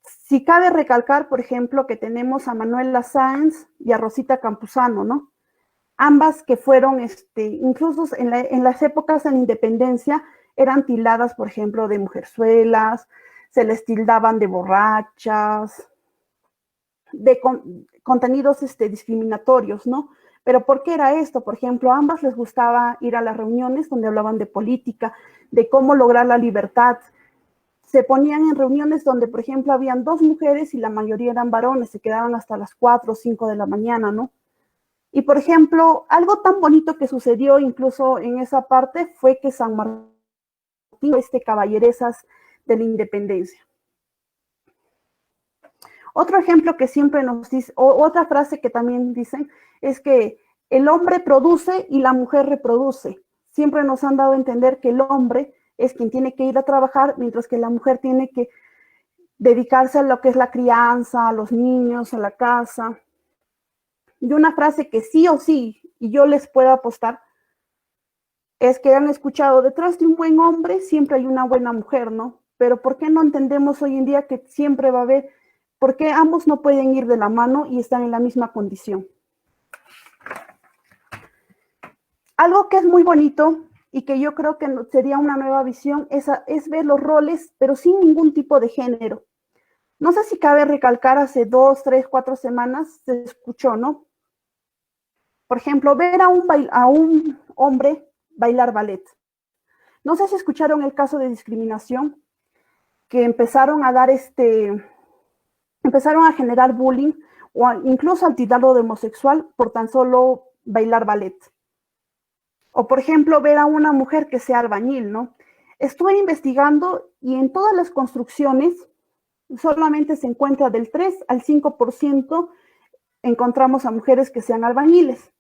Si cabe recalcar, por ejemplo, que tenemos a Manuela Sáenz y a Rosita Campuzano, ¿no? Ambas que fueron, incluso en las épocas de la independencia, eran tildadas, por ejemplo, de mujerzuelas, se les tildaban de borrachas, de contenidos discriminatorios, ¿no? Pero ¿por qué era esto? Por ejemplo, a ambas les gustaba ir a las reuniones donde hablaban de política, de cómo lograr la libertad. Se ponían en reuniones donde, por ejemplo, habían 2 mujeres y la mayoría eran varones, se quedaban hasta las 4 o 5 de la mañana, ¿no? Y, por ejemplo, algo tan bonito que sucedió incluso en esa parte fue que San Martín, caballerezas de la independencia. Otro ejemplo que siempre nos dice, o otra frase que también dicen, es que el hombre produce y la mujer reproduce. Siempre nos han dado a entender que el hombre es quien tiene que ir a trabajar, mientras que la mujer tiene que dedicarse a lo que es la crianza, a los niños, a la casa. Y una frase que sí o sí, y yo les puedo apostar, es que han escuchado, detrás de un buen hombre siempre hay una buena mujer, ¿no? Pero ¿por qué no entendemos hoy en día que siempre va a haber, por qué ambos no pueden ir de la mano y están en la misma condición? Algo que es muy bonito y que yo creo que sería una nueva visión es ver los roles, pero sin ningún tipo de género. No sé si cabe recalcar, hace 2, 3, 4 semanas se escuchó, ¿no? Por ejemplo, ver a un hombre bailar ballet. No sé si escucharon el caso de discriminación, que empezaron a dar empezaron a generar bullying o incluso al tildarlo de homosexual por tan solo bailar ballet. O, por ejemplo, ver a una mujer que sea albañil, ¿no? Estuve investigando y en todas las construcciones solamente se encuentra del 3 al 5% encontramos a mujeres que sean albañiles.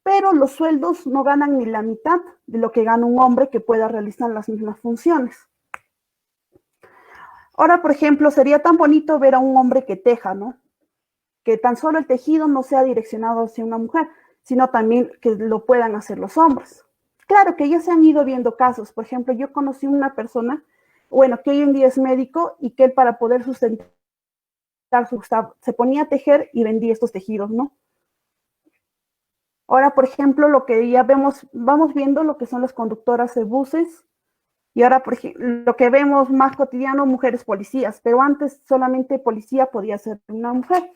Pero los sueldos no ganan ni la mitad de lo que gana un hombre que pueda realizar las mismas funciones. Ahora, por ejemplo, sería tan bonito ver a un hombre que teja, ¿no? Que tan solo el tejido no sea direccionado hacia una mujer, sino también que lo puedan hacer los hombres. Claro que ya se han ido viendo casos. Por ejemplo, yo conocí una persona, bueno, que hoy en día es médico y que él, para poder sustentar se ponía a tejer y vendía estos tejidos, ¿no? Ahora, por ejemplo, lo que ya vamos viendo lo que son las conductoras de buses, y ahora, por ejemplo, lo que vemos más cotidiano, mujeres policías, pero antes solamente policía podía ser una mujer.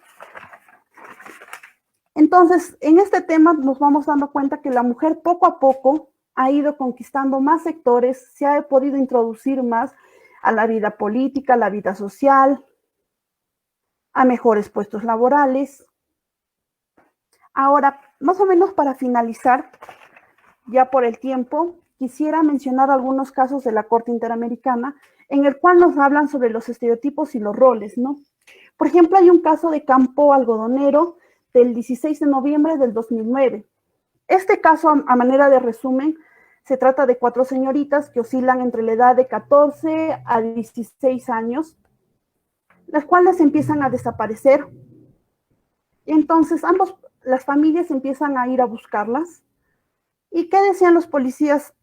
Entonces, en este tema nos vamos dando cuenta que la mujer poco a poco ha ido conquistando más sectores, se ha podido introducir más a la vida política, a la vida social, a mejores puestos laborales. Ahora, más o menos para finalizar, ya por el tiempo, quisiera mencionar algunos casos de la Corte Interamericana en el cual nos hablan sobre los estereotipos y los roles, ¿no? Por ejemplo, hay un caso de Campo Algodonero del 16 de noviembre del 2009. Este caso, a manera de resumen, se trata de 4 señoritas que oscilan entre la edad de 14 a 16 años, las cuales empiezan a desaparecer. Entonces, las familias empiezan a ir a buscarlas. ¿Y qué decían los policías?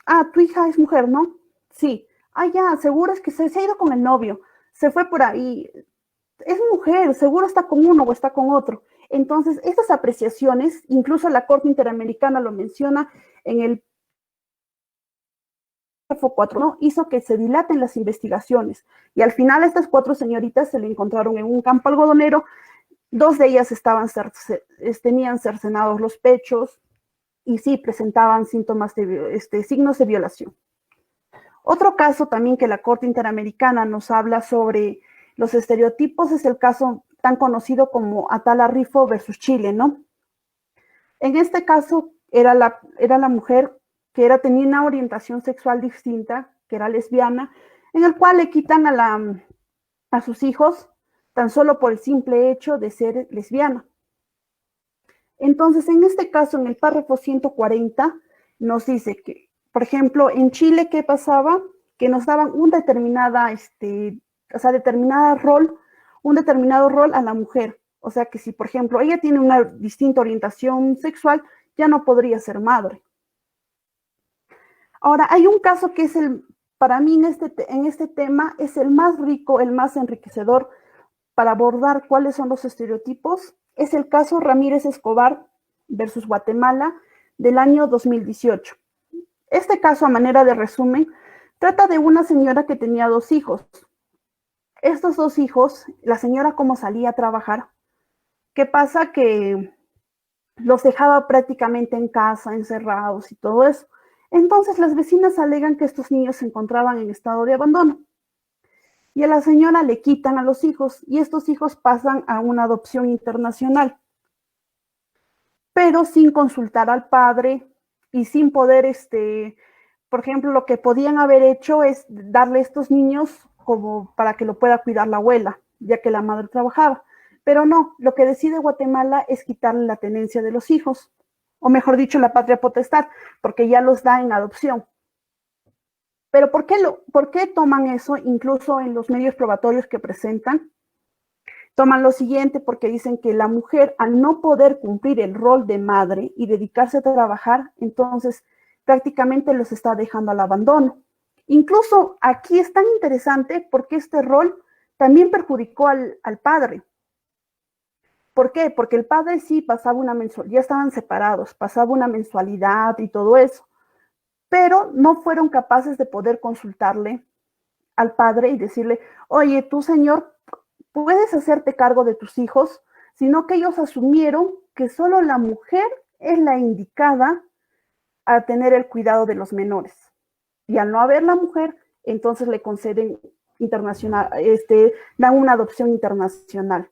Ah, tu hija es mujer, ¿no? Sí. Ah, ya, seguro es que se ha ido con el novio, se fue por ahí. Es mujer, seguro está con uno o está con otro. Entonces, estas apreciaciones, incluso la Corte Interamericana lo menciona en el párrafo 4, ¿no? Hizo que se dilaten las investigaciones. Y al final a estas 4 señoritas se le encontraron en un campo algodonero. 2 de ellas tenían cercenados los pechos y sí presentaban síntomas signos de violación. Otro caso también que la Corte Interamericana nos habla sobre los estereotipos es el caso tan conocido como Atala Rifo versus Chile, ¿no? En este caso era la mujer que tenía una orientación sexual distinta, que era lesbiana, en el cual le quitan a sus hijos tan solo por el simple hecho de ser lesbiana. Entonces, en este caso, en el párrafo 140, nos dice que, por ejemplo, en Chile, ¿qué pasaba? Que nos daban un determinado rol a la mujer. O sea, que si, por ejemplo, ella tiene una distinta orientación sexual, ya no podría ser madre. Ahora, hay un caso que es para mí en este tema, es el más rico, el más enriquecedor para abordar cuáles son los estereotipos. Es el caso Ramírez Escobar versus Guatemala del año 2018. Este caso, a manera de resumen, trata de una señora que tenía 2 hijos. Estos 2 hijos, la señora como salía a trabajar, ¿qué pasa? Que los dejaba prácticamente en casa, encerrados y todo eso. Entonces las vecinas alegan que estos niños se encontraban en estado de abandono. Y a la señora le quitan a los hijos y estos hijos pasan a una adopción internacional, pero sin consultar al padre y sin poder, por ejemplo, lo que podían haber hecho es darle estos niños como para que lo pueda cuidar la abuela, ya que la madre trabajaba. Pero no, lo que decide Guatemala es quitarle la tenencia de los hijos, o mejor dicho, la patria potestad, porque ya los da en adopción. Pero ¿por qué toman eso? Incluso en los medios probatorios que presentan, toman lo siguiente porque dicen que la mujer, al no poder cumplir el rol de madre y dedicarse a trabajar, entonces prácticamente los está dejando al abandono. Incluso aquí es tan interesante porque este rol también perjudicó al padre. ¿Por qué? Porque el padre sí pasaba una mensualidad, ya estaban separados, pasaba una mensualidad y todo eso, pero no fueron capaces de poder consultarle al padre y decirle, oye, tú, señor, puedes hacerte cargo de tus hijos, sino que ellos asumieron que solo la mujer es la indicada a tener el cuidado de los menores. Y al no haber la mujer, entonces le conceden dan una adopción internacional.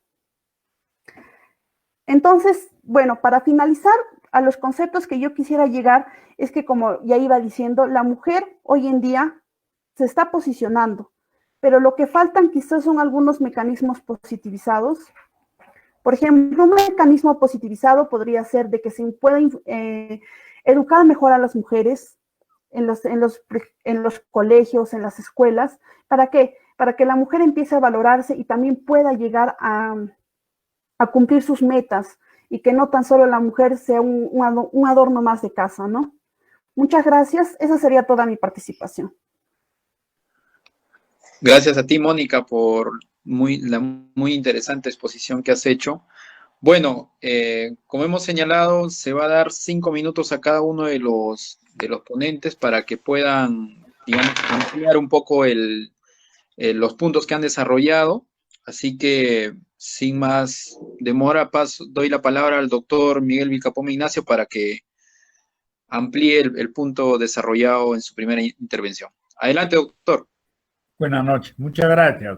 Entonces, bueno, para finalizar, a los conceptos que yo quisiera llegar es que, como ya iba diciendo, la mujer hoy en día se está posicionando, pero lo que faltan quizás son algunos mecanismos positivizados. Por ejemplo, un mecanismo positivizado podría ser de que se pueda educar mejor a las mujeres en los colegios, en las escuelas. ¿Para qué? Para que la mujer empiece a valorarse y también pueda llegar a cumplir sus metas y que no tan solo la mujer sea un adorno más de casa, ¿no? Muchas gracias. Esa sería toda mi participación. Gracias a ti, Mónica, por la muy interesante exposición que has hecho. Bueno, como hemos señalado, se va a dar 5 minutos a cada uno de los ponentes para que puedan, digamos, ampliar un poco los puntos que han desarrollado. Así que, sin más demora, doy la palabra al doctor Miguel Vilcapoma Ignacio para que amplíe el punto desarrollado en su primera intervención. Adelante, doctor. Buenas noches, muchas gracias.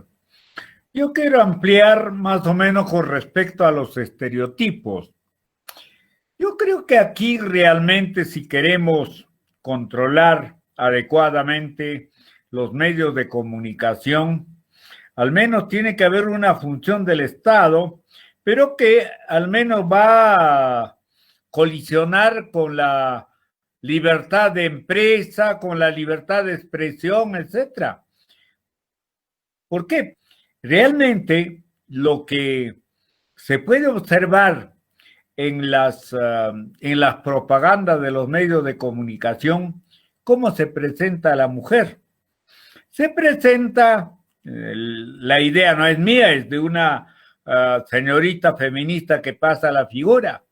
Yo quiero ampliar más o menos con respecto a los estereotipos. Yo creo que aquí realmente, si queremos controlar adecuadamente los medios de comunicación, al menos tiene que haber una función del Estado, pero que al menos va a colisionar con la libertad de empresa, con la libertad de expresión, etcétera. ¿Por qué? Realmente lo que se puede observar en las propagandas de los medios de comunicación, cómo se presenta a la mujer. Se presenta, la idea no es mía, es de una señorita feminista que pasa la figura.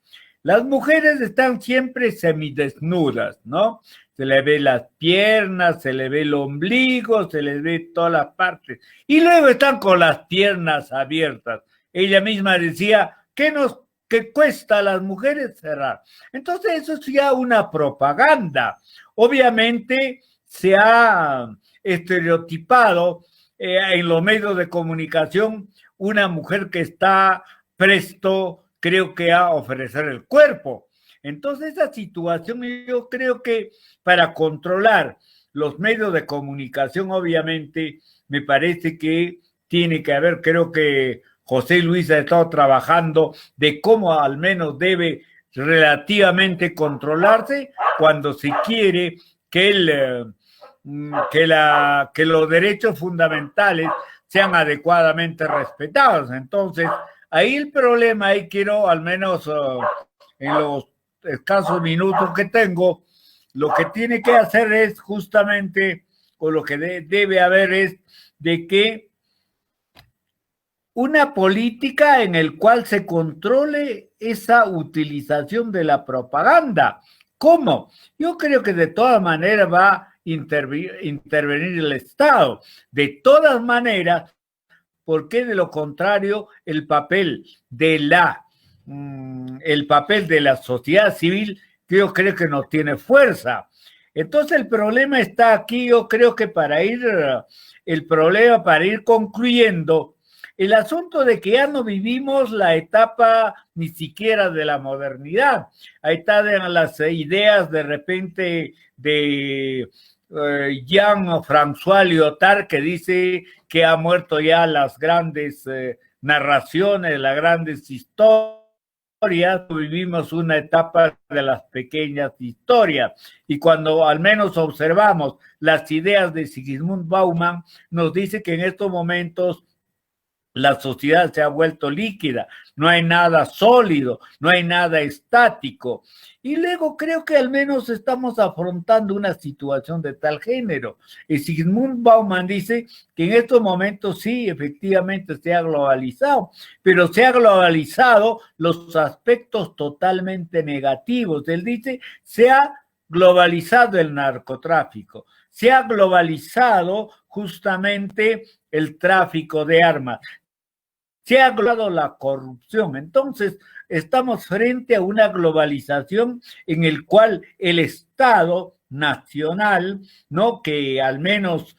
Las mujeres están siempre semidesnudas, ¿no? Se le ve las piernas, se le ve el ombligo, se les ve todas las partes. Y luego están con las piernas abiertas. Ella misma decía, ¿qué cuesta a las mujeres cerrar? Entonces eso es ya una propaganda. Obviamente se ha estereotipado en los medios de comunicación una mujer que está presto, creo que a ofrecer el cuerpo. Entonces esa situación yo creo que para controlar los medios de comunicación, obviamente, me parece que tiene que haber, creo que José Luis ha estado trabajando de cómo al menos debe relativamente controlarse cuando se quiere que los derechos fundamentales sean adecuadamente respetados. Entonces, ahí el problema, ahí quiero al menos en los escasos minutos que tengo, lo que tiene que hacer es justamente, o lo que debe haber es de que una política en el cual se controle esa utilización de la propaganda. ¿Cómo? Yo creo que de todas maneras va a intervenir el Estado. De todas maneras, porque de lo contrario el papel de la sociedad civil, yo creo que no tiene fuerza. Entonces el problema está aquí, yo creo que para ir concluyendo, el asunto de que ya no vivimos la etapa ni siquiera de la modernidad. Ahí están las ideas de repente de Jean-François Lyotard, que dice que ha muerto ya las grandes narraciones, las grandes historias. Vivimos una etapa de las pequeñas historias, y cuando al menos observamos las ideas de Zygmunt Bauman, nos dice que en estos momentos la sociedad se ha vuelto líquida, no hay nada sólido, no hay nada estático. Y luego creo que al menos estamos afrontando una situación de tal género. Y Zygmunt Bauman dice que en estos momentos sí, efectivamente se ha globalizado, pero se ha globalizado los aspectos totalmente negativos. Él dice, se ha globalizado el narcotráfico, se ha globalizado justamente el tráfico de armas, se ha globalizado la corrupción. Entonces, estamos frente a una globalización en el cual el Estado nacional, ¿no?, que al menos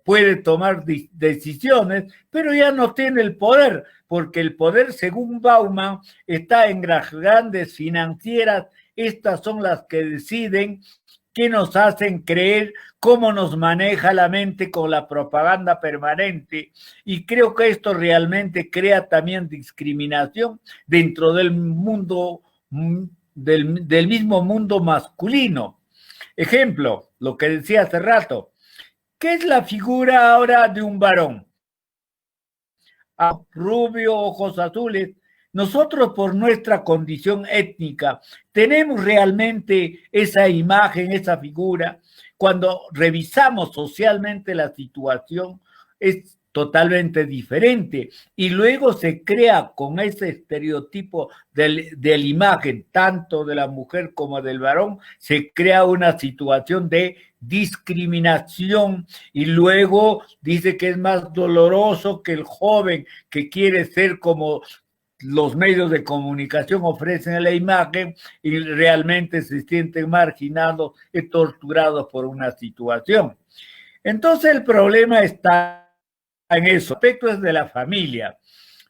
puede tomar decisiones, pero ya no tiene el poder, porque el poder, según Bauman, está en las grandes financieras. Estas son las que deciden, que nos hacen creer, cómo nos maneja la mente con la propaganda permanente, y creo que esto realmente crea también discriminación dentro del mundo, del mismo mundo masculino. Ejemplo, lo que decía hace rato, ¿qué es la figura ahora de un varón? Rubio, ojos azules. Nosotros, por nuestra condición étnica, tenemos realmente esa imagen, esa figura. Cuando revisamos socialmente la situación, es totalmente diferente, y luego se crea con ese estereotipo de la imagen, tanto de la mujer como del varón, se crea una situación de discriminación, y luego dice que es más doloroso que el joven que quiere ser como los medios de comunicación ofrecen la imagen, y realmente se sienten marginados y torturados por una situación. Entonces el problema está en eso. El aspecto es de la familia.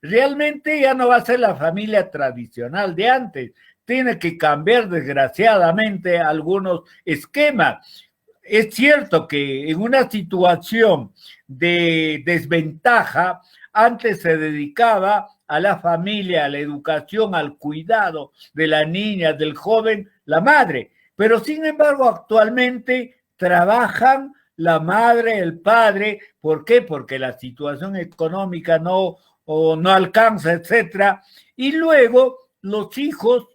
Realmente ya no va a ser la familia tradicional de antes. Tiene que cambiar, desgraciadamente, algunos esquemas. Es cierto que en una situación de desventaja, antes se dedicaba a la familia, a la educación, al cuidado de la niña, del joven, la madre. Pero sin embargo, actualmente trabajan la madre, el padre. ¿Por qué? Porque la situación económica no alcanza, etcétera. Y luego los hijos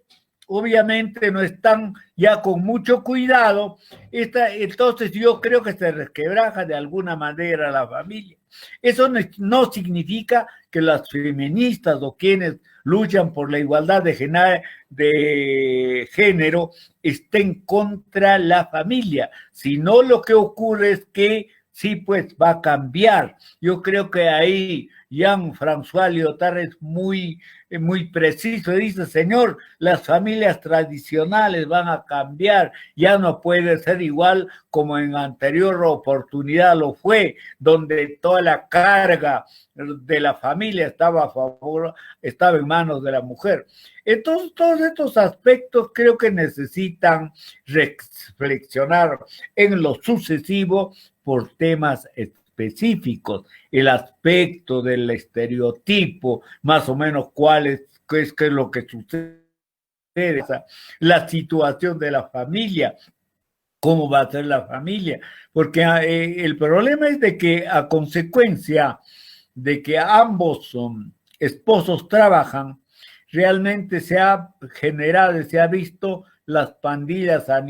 obviamente no están ya con mucho cuidado, entonces yo creo que se resquebraja de alguna manera la familia. Eso no significa que las feministas o quienes luchan por la igualdad de género estén contra la familia, sino lo que ocurre es que sí, pues va a cambiar. Yo creo que ahí Jean-François Lyotard es muy preciso. Dice, señor, las familias tradicionales van a cambiar, ya no puede ser igual como en anterior oportunidad lo fue, donde toda la carga de la familia estaba en manos de la mujer. Entonces, todos estos aspectos creo que necesitan reflexionar en lo sucesivo por temas específicos, el aspecto del estereotipo, más o menos qué es lo que sucede, la situación de la familia, cómo va a ser la familia, porque el problema es de que a consecuencia de que ambos esposos trabajan, realmente se ha generado, se ha visto las pandillas a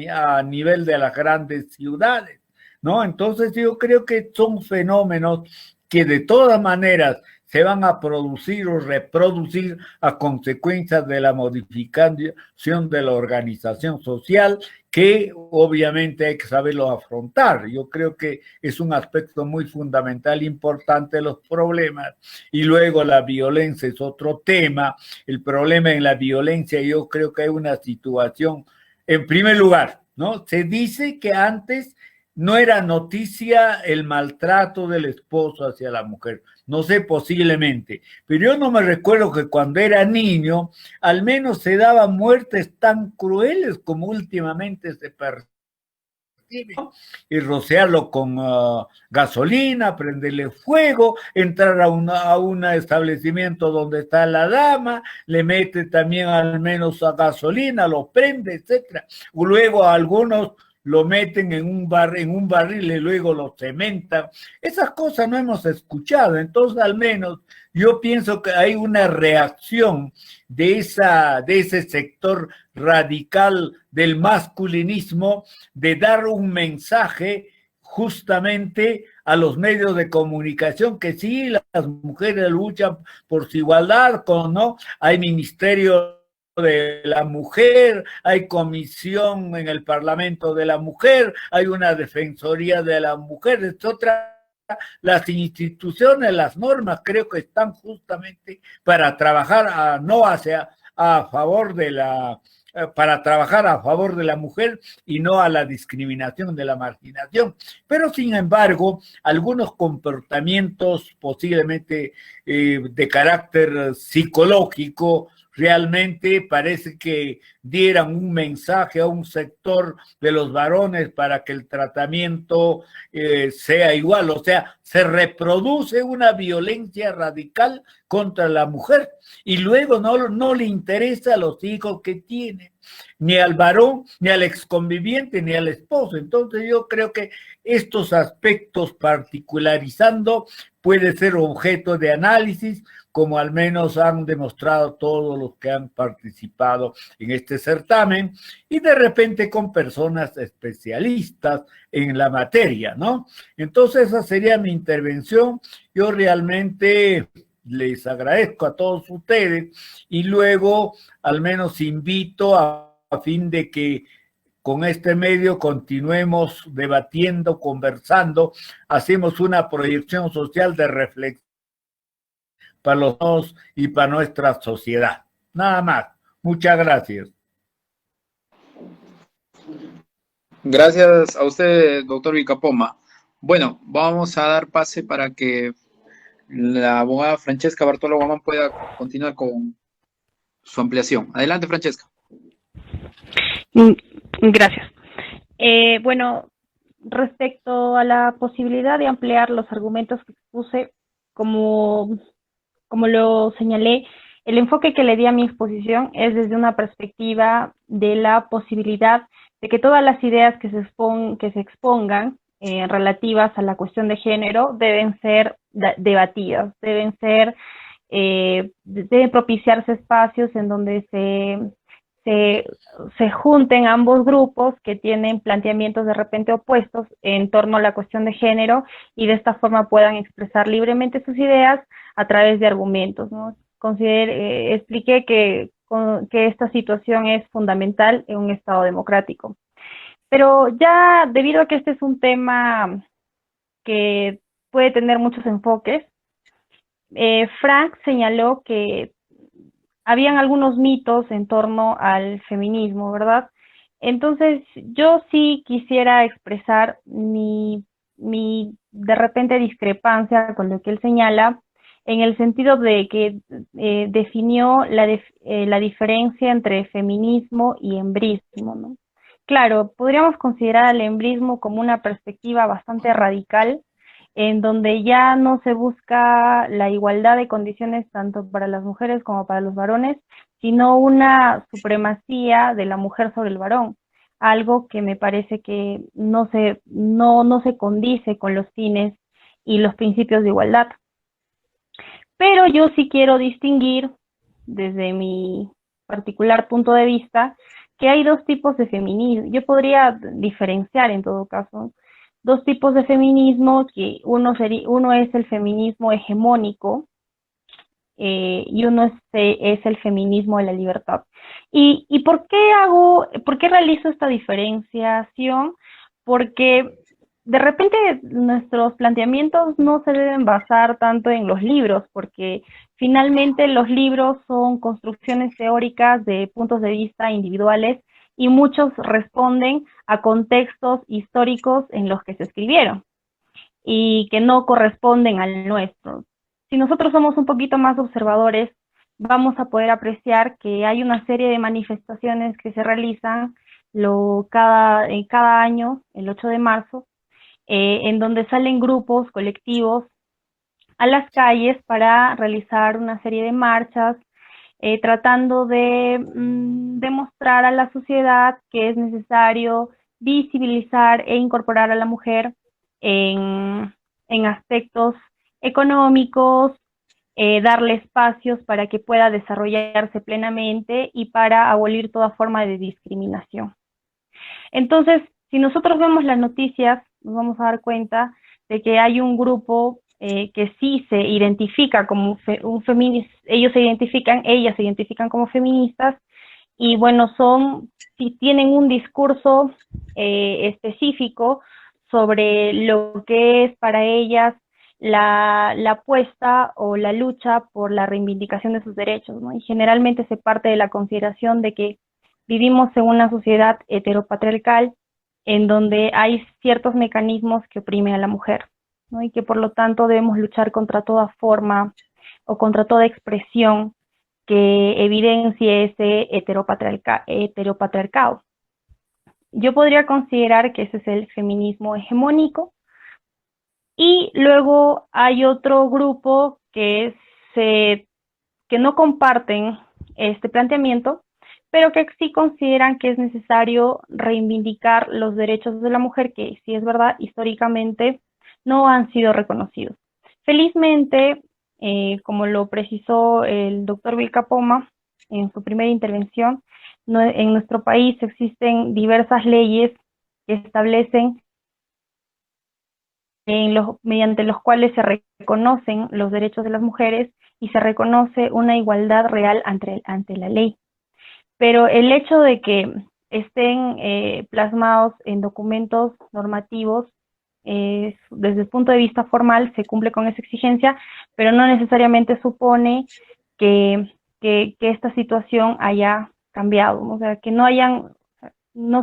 nivel de las grandes ciudades, ¿no? Entonces yo creo que son fenómenos que de todas maneras se van a producir o reproducir a consecuencia de la modificación de la organización social, que obviamente hay que saberlo afrontar. Yo creo que es un aspecto muy fundamental, importante de los problemas. Y luego la violencia es otro tema. El problema en la violencia, yo creo que hay una situación, en primer lugar, ¿no? Se dice que antes no era noticia el maltrato del esposo hacia la mujer, no sé, posiblemente, pero yo no me recuerdo que cuando era niño al menos se daban muertes tan crueles como últimamente se percibe, ¿no? Y rociarlo con gasolina, prenderle fuego, entrar a un establecimiento donde está la dama, le mete también al menos a gasolina, lo prende, etcétera. Luego a algunos lo meten en un barril y luego lo cementan. Esas cosas no hemos escuchado, entonces al menos yo pienso que hay una reacción de ese sector radical del masculinismo de dar un mensaje justamente a los medios de comunicación que sí, las mujeres luchan por su igualdad, ¿no? Hay ministerio de la mujer, hay comisión en el Parlamento de la mujer, hay una defensoría de la mujer, etcétera. Las instituciones, las normas, creo que están justamente para trabajar para trabajar a favor de la mujer y no a la discriminación de la marginación. Pero sin embargo, algunos comportamientos posiblemente de carácter psicológico realmente parece que dieran un mensaje a un sector de los varones para que el tratamiento sea igual, o sea, se reproduce una violencia radical contra la mujer y luego no le interesa a los hijos que tiene, ni al varón, ni al exconviviente, ni al esposo. Entonces yo creo que estos aspectos particularizando puede ser objeto de análisis, como al menos han demostrado todos los que han participado en este certamen, y de repente con personas especialistas en la materia, ¿no? Entonces esa sería mi intervención. Yo realmente les agradezco a todos ustedes y luego al menos invito a fin de que con este medio continuemos debatiendo, conversando, hacemos una proyección social de reflexión para los dos y para nuestra sociedad. Nada más. Muchas gracias. Gracias a usted, doctor Vilcapoma. Bueno, vamos a dar pase para que la abogada Francesca Bartolo Guamán pueda continuar con su ampliación. Adelante, Francesca. Gracias. Bueno, respecto a la posibilidad de ampliar los argumentos que expuse, como lo señalé, el enfoque que le di a mi exposición es desde una perspectiva de la posibilidad de que todas las ideas que se expongan relativas a la cuestión de género deben ser debatidas, deben propiciarse espacios en donde se junten ambos grupos que tienen planteamientos de repente opuestos en torno a la cuestión de género y de esta forma puedan expresar libremente sus ideas a través de argumentos, ¿no? Expliqué que esta situación es fundamental en un Estado democrático. Pero ya debido a que este es un tema que puede tener muchos enfoques, Frank señaló que habían algunos mitos en torno al feminismo, ¿verdad? Entonces, yo sí quisiera expresar mi de repente discrepancia con lo que él señala, en el sentido de que definió la diferencia entre feminismo y embrismo, ¿no? Claro, podríamos considerar al embrismo como una perspectiva bastante radical, en donde ya no se busca la igualdad de condiciones tanto para las mujeres como para los varones, sino una supremacía de la mujer sobre el varón, algo que me parece que no se condice con los fines y los principios de igualdad. Pero yo sí quiero distinguir, desde mi particular punto de vista, que hay dos tipos de feminismo. Yo podría diferenciar, en todo caso, dos tipos de feminismo, que uno es el feminismo hegemónico y uno es el feminismo de la libertad. ¿Y por qué realizo esta diferenciación? Porque de repente nuestros planteamientos no se deben basar tanto en los libros, porque finalmente los libros son construcciones teóricas de puntos de vista individuales y muchos responden a contextos históricos en los que se escribieron y que no corresponden al nuestro. Si nosotros somos un poquito más observadores, vamos a poder apreciar que hay una serie de manifestaciones que se realizan cada año, el 8 de marzo, en donde salen grupos, colectivos, a las calles para realizar una serie de marchas, tratando de demostrar a la sociedad que es necesario visibilizar e incorporar a la mujer en aspectos económicos, darle espacios para que pueda desarrollarse plenamente y para abolir toda forma de discriminación. Entonces, si nosotros vemos las noticias, nos vamos a dar cuenta de que hay un grupo que sí se identifica como ellas se identifican como feministas, y bueno, si tienen un discurso específico sobre lo que es para ellas la apuesta o la lucha por la reivindicación de sus derechos, ¿no? Y generalmente se parte de la consideración de que vivimos en una sociedad heteropatriarcal en donde hay ciertos mecanismos que oprimen a la mujer, ¿no? Y que por lo tanto debemos luchar contra toda forma o contra toda expresión que evidencie ese heteropatriarcado. Yo podría considerar que ese es el feminismo hegemónico, y luego hay otro grupo que no comparten este planteamiento, pero que sí consideran que es necesario reivindicar los derechos de la mujer, que sí es verdad, históricamente no han sido reconocidos. Felizmente, como lo precisó el doctor Vilcapoma en su primera intervención, en nuestro país existen diversas leyes que establecen mediante los cuales se reconocen los derechos de las mujeres y se reconoce una igualdad real ante la ley. Pero el hecho de que estén plasmados en documentos normativos, desde el punto de vista formal se cumple con esa exigencia, pero no necesariamente supone que esta situación haya cambiado, ¿no? O sea, que no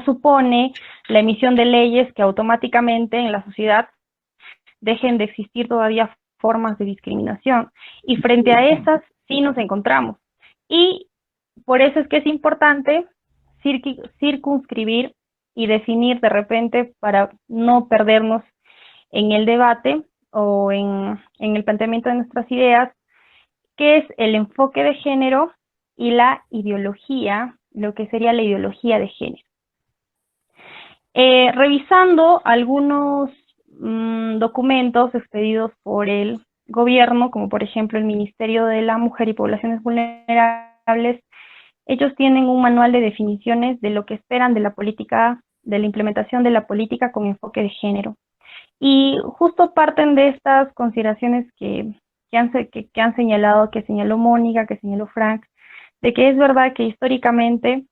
supone la emisión de leyes que automáticamente en la sociedad dejen de existir todavía formas de discriminación, y frente a esas sí nos encontramos. Y por eso es que es importante circunscribir y definir de repente, para no perdernos en el debate o en el planteamiento de nuestras ideas, qué es el enfoque de género y la ideología, lo que sería la ideología de género. Revisando algunos documentos expedidos por el gobierno, como por ejemplo el Ministerio de la Mujer y Poblaciones Vulnerables, ellos tienen un manual de definiciones de lo que esperan de la política, de la implementación de la política con enfoque de género. Y justo parten de estas consideraciones que han señalado, que señaló Mónica, que señaló Frank, de que es verdad que históricamente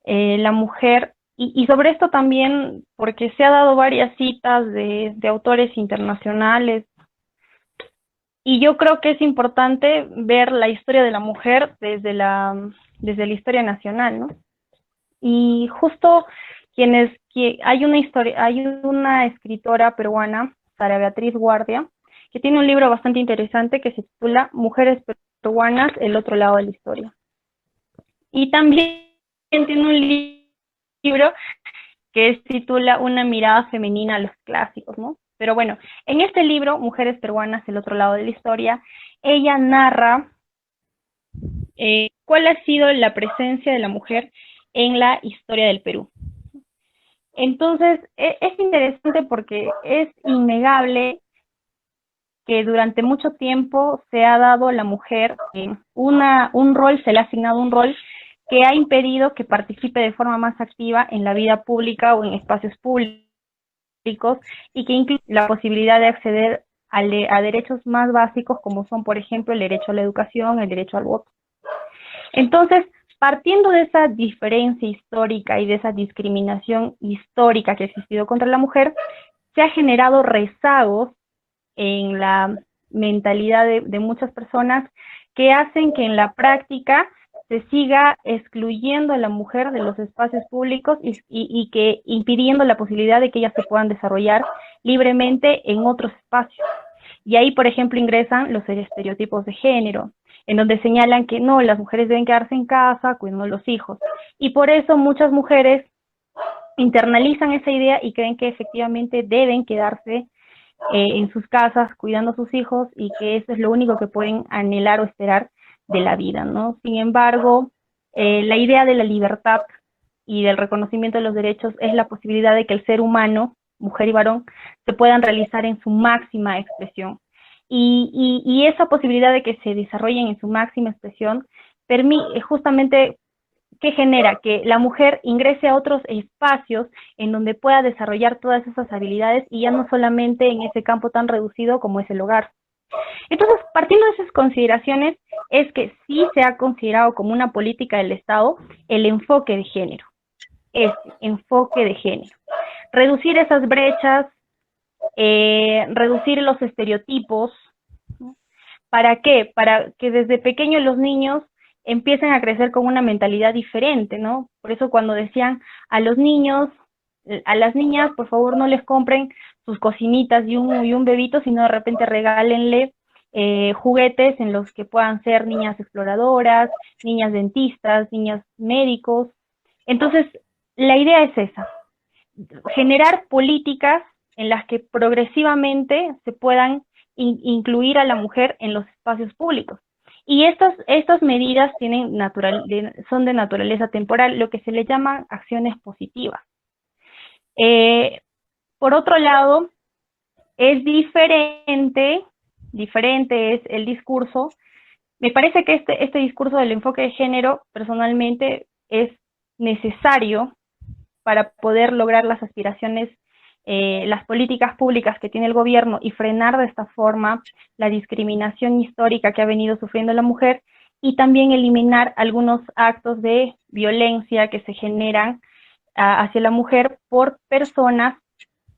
la mujer, y sobre esto también, porque se ha dado varias citas de autores internacionales, y yo creo que es importante ver la historia de la mujer desde la historia nacional, ¿no? Y justo hay una escritora peruana, Sara Beatriz Guardia, que tiene un libro bastante interesante que se titula Mujeres peruanas, el otro lado de la historia. Y también tiene un libro que se titula Una mirada femenina a los clásicos, ¿no? Pero bueno, en este libro, Mujeres peruanas, el otro lado de la historia, ella narra cuál ha sido la presencia de la mujer en la historia del Perú. Entonces, es interesante porque es innegable que durante mucho tiempo se ha dado a la mujer un rol, se le ha asignado un rol que ha impedido que participe de forma más activa en la vida pública o en espacios públicos, y que incluye la posibilidad de acceder a derechos más básicos, como son, por ejemplo, el derecho a la educación, el derecho al voto. Entonces, partiendo de esa diferencia histórica y de esa discriminación histórica que ha existido contra la mujer, se ha generado rezagos en la mentalidad de muchas personas que hacen que en la práctica se siga excluyendo a la mujer de los espacios públicos y que impidiendo la posibilidad de que ellas se puedan desarrollar libremente en otros espacios. Y ahí, por ejemplo, ingresan los estereotipos de género, en donde señalan que no, las mujeres deben quedarse en casa cuidando a los hijos. Y por eso muchas mujeres internalizan esa idea y creen que efectivamente deben quedarse en sus casas cuidando a sus hijos y que eso es lo único que pueden anhelar o esperar de la vida, ¿no? Sin embargo, la idea de la libertad y del reconocimiento de los derechos es la posibilidad de que el ser humano, mujer y varón, se puedan realizar en su máxima expresión. Y esa posibilidad de que se desarrollen en su máxima expresión permite justamente que genera que la mujer ingrese a otros espacios en donde pueda desarrollar todas esas habilidades y ya no solamente en ese campo tan reducido como es el hogar. Entonces, partiendo de esas consideraciones, es que sí se ha considerado como una política del Estado el enfoque de género, reducir esas brechas, reducir los estereotipos, ¿no? ¿Para qué? Para que desde pequeños los niños empiecen a crecer con una mentalidad diferente, ¿no? Por eso cuando decían a los niños, a las niñas, por favor no les compren sus cocinitas y un bebito, sino de repente regálenle juguetes en los que puedan ser niñas exploradoras, niñas dentistas, niñas médicos. Entonces, la idea es esa, generar políticas en las que progresivamente se puedan incluir a la mujer en los espacios públicos. Y estas medidas son de naturaleza temporal, lo que se le llama acciones positivas. Por otro lado, es diferente es el discurso. Me parece que este discurso del enfoque de género, personalmente, es necesario para poder lograr las aspiraciones, las políticas públicas que tiene el gobierno y frenar de esta forma la discriminación histórica que ha venido sufriendo la mujer, y también eliminar algunos actos de violencia que se generan hacia la mujer por personas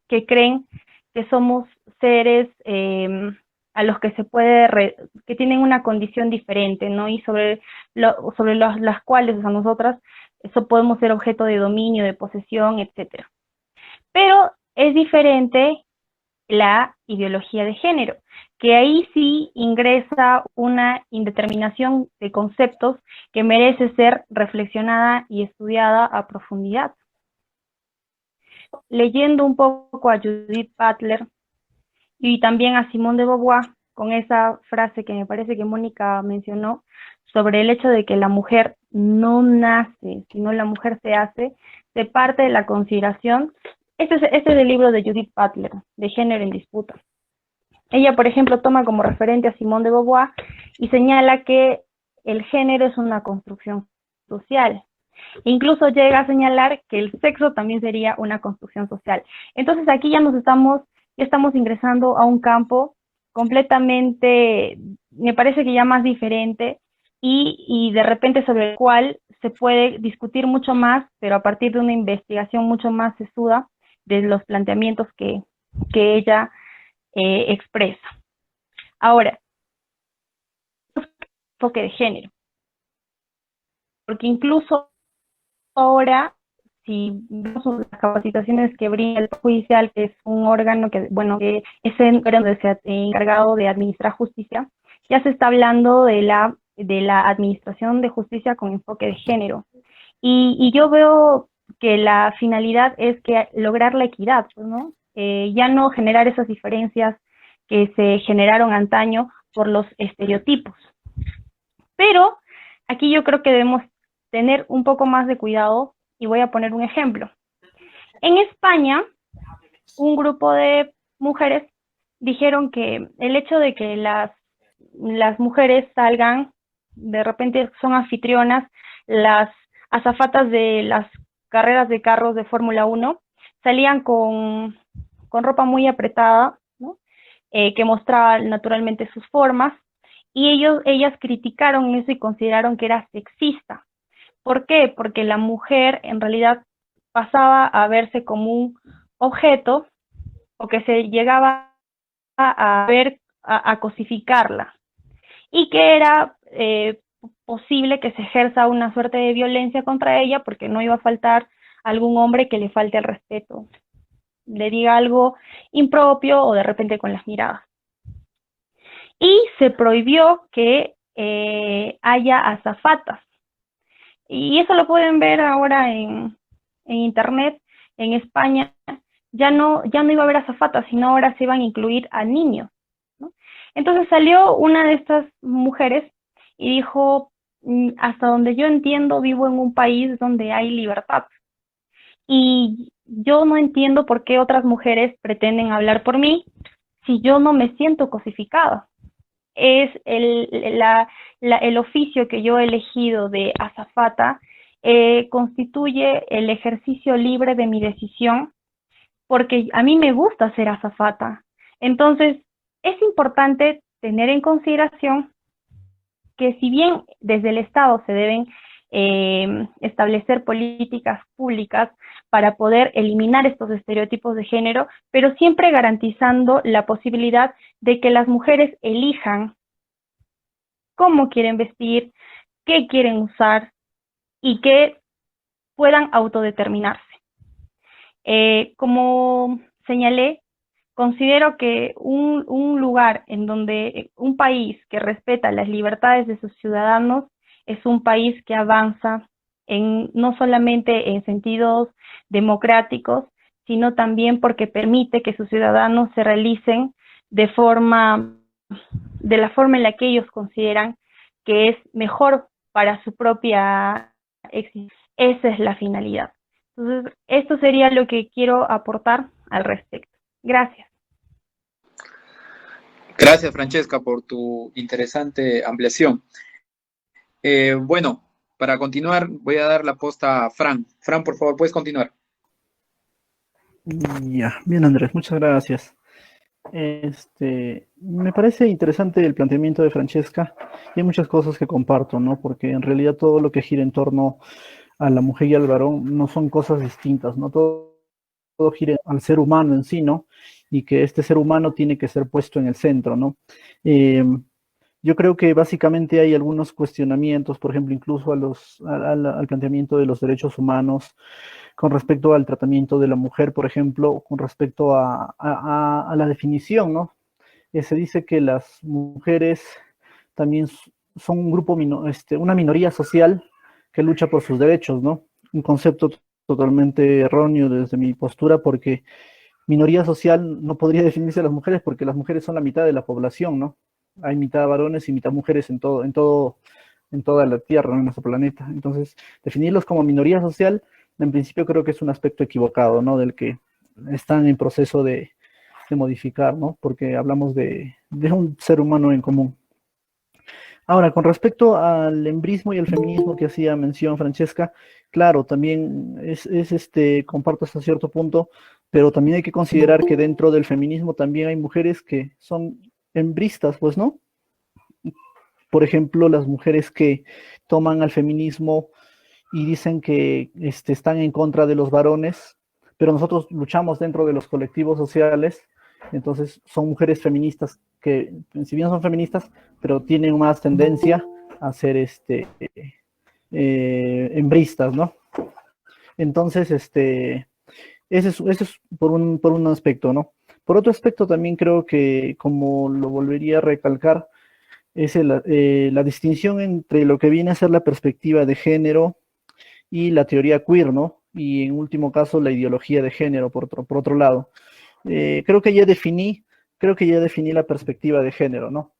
que creen que somos seres a los que se puede, que tienen una condición diferente, ¿no? Y sobre las cuales, o sea, nosotras, eso podemos ser objeto de dominio, de posesión, etcétera. Pero es diferente la ideología de género, que ahí sí ingresa una indeterminación de conceptos que merece ser reflexionada y estudiada a profundidad. Leyendo un poco a Judith Butler y también a Simone de Beauvoir, con esa frase que me parece que Mónica mencionó, sobre el hecho de que la mujer no nace, sino la mujer se hace, se parte de la consideración. Este es el libro de Judith Butler, de Género en Disputa. Ella, por ejemplo, toma como referente a Simone de Beauvoir y señala que el género es una construcción social. Incluso llega a señalar que el sexo también sería una construcción social. Entonces aquí ya estamos ingresando a un campo completamente, me parece que ya más diferente, y de repente sobre el cual se puede discutir mucho más, pero a partir de una investigación mucho más sesuda de los planteamientos que ella expresa. Ahora, enfoque de género, porque incluso ahora, si vemos las capacitaciones que brinda el judicial, que es un órgano que, bueno, que es el órgano encargado de administrar justicia, ya se está hablando de la administración de justicia con enfoque de género. Y yo veo que la finalidad es que lograr la equidad, pues, ¿no? Ya no generar esas diferencias que se generaron antaño por los estereotipos. Pero aquí yo creo que debemos tener un poco más de cuidado, y voy a poner un ejemplo. En España, un grupo de mujeres dijeron que el hecho de que las mujeres salgan, de repente son anfitrionas, las azafatas de las carreras de carros de Fórmula 1, salían con ropa muy apretada, ¿no? Que mostraba naturalmente sus formas, y ellas criticaron eso y consideraron que era sexista. ¿Por qué? Porque la mujer en realidad pasaba a verse como un objeto, o que se llegaba a ver, a cosificarla, y que era posible que se ejerza una suerte de violencia contra ella, porque no iba a faltar algún hombre que le falte el respeto, le diga algo impropio o de repente con las miradas. Y se prohibió que haya azafatas. Y eso lo pueden ver ahora en internet. En España ya no iba a haber azafatas, sino ahora se iban a incluir a niños, ¿no? Entonces salió una de estas mujeres y dijo, hasta donde yo entiendo, vivo en un país donde hay libertad. Y yo no entiendo por qué otras mujeres pretenden hablar por mí si yo no me siento cosificada. Es el oficio que yo he elegido de azafata, constituye el ejercicio libre de mi decisión, porque a mí me gusta ser azafata. Entonces, es importante tener en consideración que si bien desde el Estado se deben establecer políticas públicas para poder eliminar estos estereotipos de género, pero siempre garantizando la posibilidad de que las mujeres elijan cómo quieren vestir, qué quieren usar y que puedan autodeterminarse. Como señalé, considero que un lugar en donde un país que respeta las libertades de sus ciudadanos es un país que avanza no solamente en sentidos democráticos, sino también porque permite que sus ciudadanos se realicen de la forma en la que ellos consideran que es mejor para su propia existencia. Esa es la finalidad. Entonces, esto sería lo que quiero aportar al respecto. Gracias. Gracias, Francesca, por tu interesante ampliación. Bueno, para continuar, voy a dar la posta a Fran. Fran, por favor, puedes continuar. Ya, bien, Andrés, muchas gracias. Me parece interesante el planteamiento de Francesca, y hay muchas cosas que comparto, ¿no? Porque en realidad todo lo que gira en torno a la mujer y al varón no son cosas distintas, ¿no? Todo gira al ser humano en sí, ¿no? Y que este ser humano tiene que ser puesto en el centro, ¿no? Yo creo que básicamente hay algunos cuestionamientos, por ejemplo, incluso al planteamiento de los derechos humanos, con respecto al tratamiento de la mujer, por ejemplo, con respecto a la definición, ¿no? Se dice que las mujeres también son un grupo, una minoría social que lucha por sus derechos, ¿no? Un concepto totalmente erróneo desde mi postura, porque minoría social no podría definirse a las mujeres, porque las mujeres son la mitad de la población, ¿no? Hay mitad varones y mitad mujeres en toda la Tierra, en nuestro planeta. Entonces, definirlos como minoría social, en principio creo que es un aspecto equivocado, ¿no? Del que están en proceso de modificar, ¿no? Porque hablamos de un ser humano en común. Ahora, con respecto al embrismo y el feminismo que hacía mención Francesca, claro, también comparto hasta cierto punto, pero también hay que considerar que dentro del feminismo también hay mujeres que son embristas, pues, ¿no? Por ejemplo, las mujeres que toman al feminismo y dicen que están en contra de los varones, pero nosotros luchamos dentro de los colectivos sociales, entonces son mujeres feministas que, si bien son feministas, pero tienen más tendencia a ser hembristas, ¿no? Entonces, ese es por un aspecto, ¿no? Por otro aspecto, también creo que, como lo volvería a recalcar, es la distinción entre lo que viene a ser la perspectiva de género y la teoría queer, ¿no? Y en último caso, la ideología de género, por otro lado. Creo que creo que ya definí la perspectiva de género, ¿no?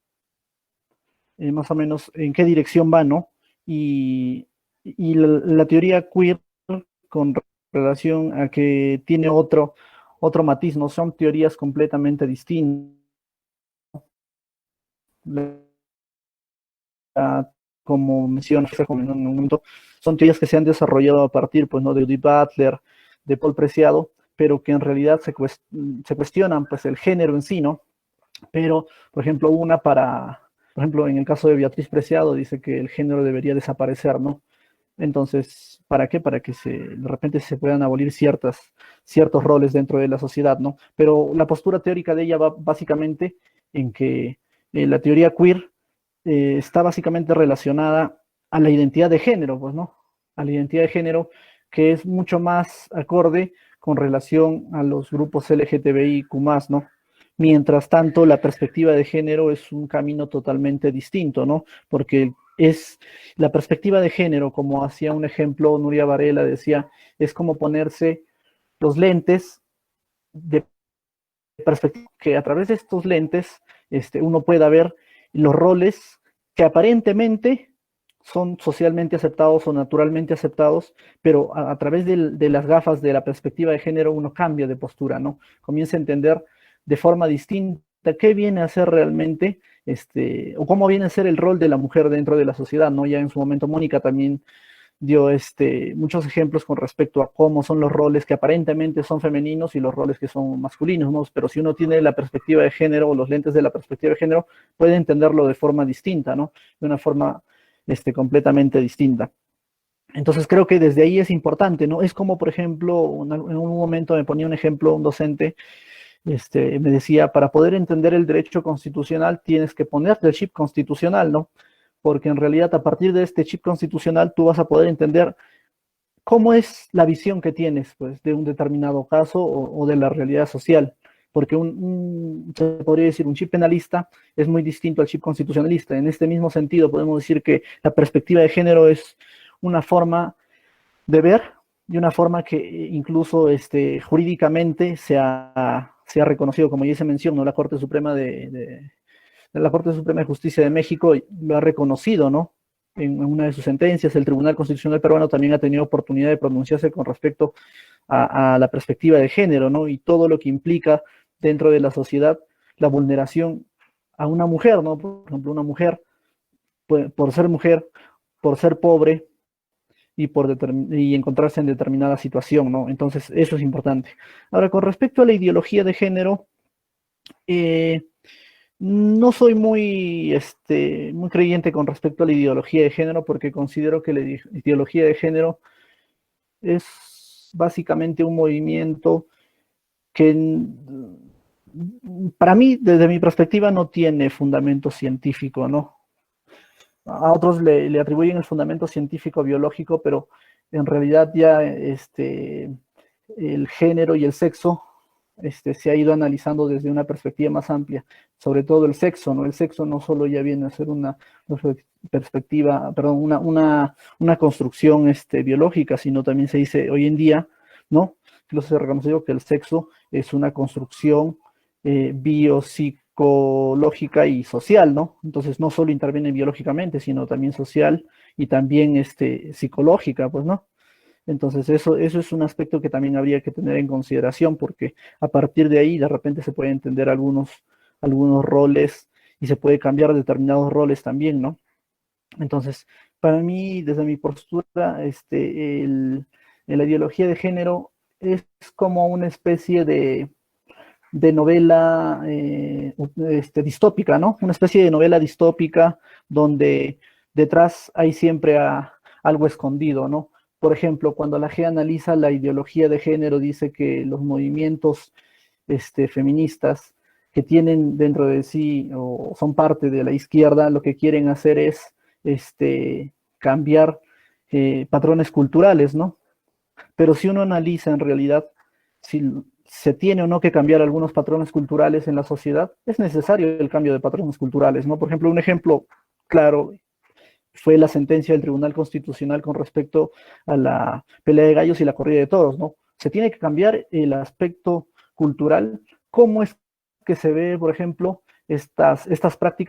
Más o menos en qué dirección va, ¿no? Y la teoría queer con relación a que tiene otro matiz, no son teorías completamente distintas. Como mencionas en un momento, son teorías que se han desarrollado a partir, pues, ¿no? De Judith Butler, de Paul Preciado, pero que en realidad se cuestionan, pues, el género en sí, ¿no? Pero, por ejemplo, por ejemplo, en el caso de Beatriz Preciado, dice que el género debería desaparecer, ¿no? Entonces, ¿para qué? Para que de repente se puedan abolir ciertos roles dentro de la sociedad, ¿no? Pero la postura teórica de ella va básicamente en que la teoría queer está básicamente relacionada a la identidad de género, pues, ¿no? A la identidad de género que es mucho más acorde con relación a los grupos LGTBIQ+, ¿no? Mientras tanto, la perspectiva de género es un camino totalmente distinto, ¿no? Porque es la perspectiva de género, como hacía un ejemplo Nuria Varela, decía, es como ponerse los lentes de perspectiva, que a través de estos lentes uno pueda ver los roles que aparentemente son socialmente aceptados o naturalmente aceptados, pero a través de las gafas de la perspectiva de género uno cambia de postura, ¿no? Comienza a entender de forma distinta qué viene a ser realmente, o cómo viene a ser el rol de la mujer dentro de la sociedad, ¿no? Ya en su momento Mónica también dio muchos ejemplos con respecto a cómo son los roles que aparentemente son femeninos y los roles que son masculinos, ¿no? Pero si uno tiene la perspectiva de género o los lentes de la perspectiva de género, puede entenderlo de forma distinta, ¿no? De una forma completamente distinta. Entonces creo que desde ahí es importante, ¿no? Es como, por ejemplo, en un momento me ponía un ejemplo un docente, me decía, para poder entender el derecho constitucional tienes que ponerte el chip constitucional, ¿no? Porque en realidad a partir de este chip constitucional tú vas a poder entender cómo es la visión que tienes, pues, de un determinado caso o de la realidad social. Porque se podría decir, un chip penalista es muy distinto al chip constitucionalista. En este mismo sentido, podemos decir que la perspectiva de género es una forma de ver y una forma que incluso jurídicamente se ha reconocido, como ya se mencionó, la Corte Suprema la Corte Suprema de Justicia de México lo ha reconocido, ¿no? En una de sus sentencias, el Tribunal Constitucional peruano también ha tenido oportunidad de pronunciarse con respecto a la perspectiva de género, ¿no? Y todo lo que implica dentro de la sociedad la vulneración a una mujer, ¿no? Por ejemplo, una mujer, por ser pobre y encontrarse en determinada situación, ¿no? Entonces, eso es importante. Ahora, con respecto a la ideología de género, no soy muy creyente con respecto a la ideología de género porque considero que la ideología de género es básicamente un movimiento que para mí, desde mi perspectiva, no tiene fundamento científico, ¿no? A otros le atribuyen el fundamento científico biológico, pero en realidad ya el género y el sexo se ha ido analizando desde una perspectiva más amplia, sobre todo el sexo, ¿no? El sexo no solo ya viene a ser una perspectiva, perdón, una construcción biológica, sino también se dice hoy en día, ¿no? Se ha reconocido que el sexo es una construcción biopsicológica y social, ¿no? Entonces no solo interviene biológicamente, sino también social y también psicológica, pues, ¿no? Entonces eso es un aspecto que también habría que tener en consideración porque a partir de ahí de repente se pueden entender algunos roles y se puede cambiar determinados roles también, ¿no? Entonces, para mí, desde mi postura, la ideología de género es como una especie de novela distópica, ¿no? Una especie de novela distópica donde detrás hay siempre algo escondido, ¿no? Por ejemplo, cuando la G analiza la ideología de género, dice que los movimientos feministas que tienen dentro de sí o son parte de la izquierda, lo que quieren hacer es cambiar patrones culturales, ¿no? Pero si uno analiza en realidad si se tiene o no que cambiar algunos patrones culturales en la sociedad, es necesario el cambio de patrones culturales, ¿no? Por ejemplo, un ejemplo claro fue la sentencia del Tribunal Constitucional con respecto a la pelea de gallos y la corrida de toros, ¿no? Se tiene que cambiar el aspecto cultural, cómo es que se ve, por ejemplo, estas prácticas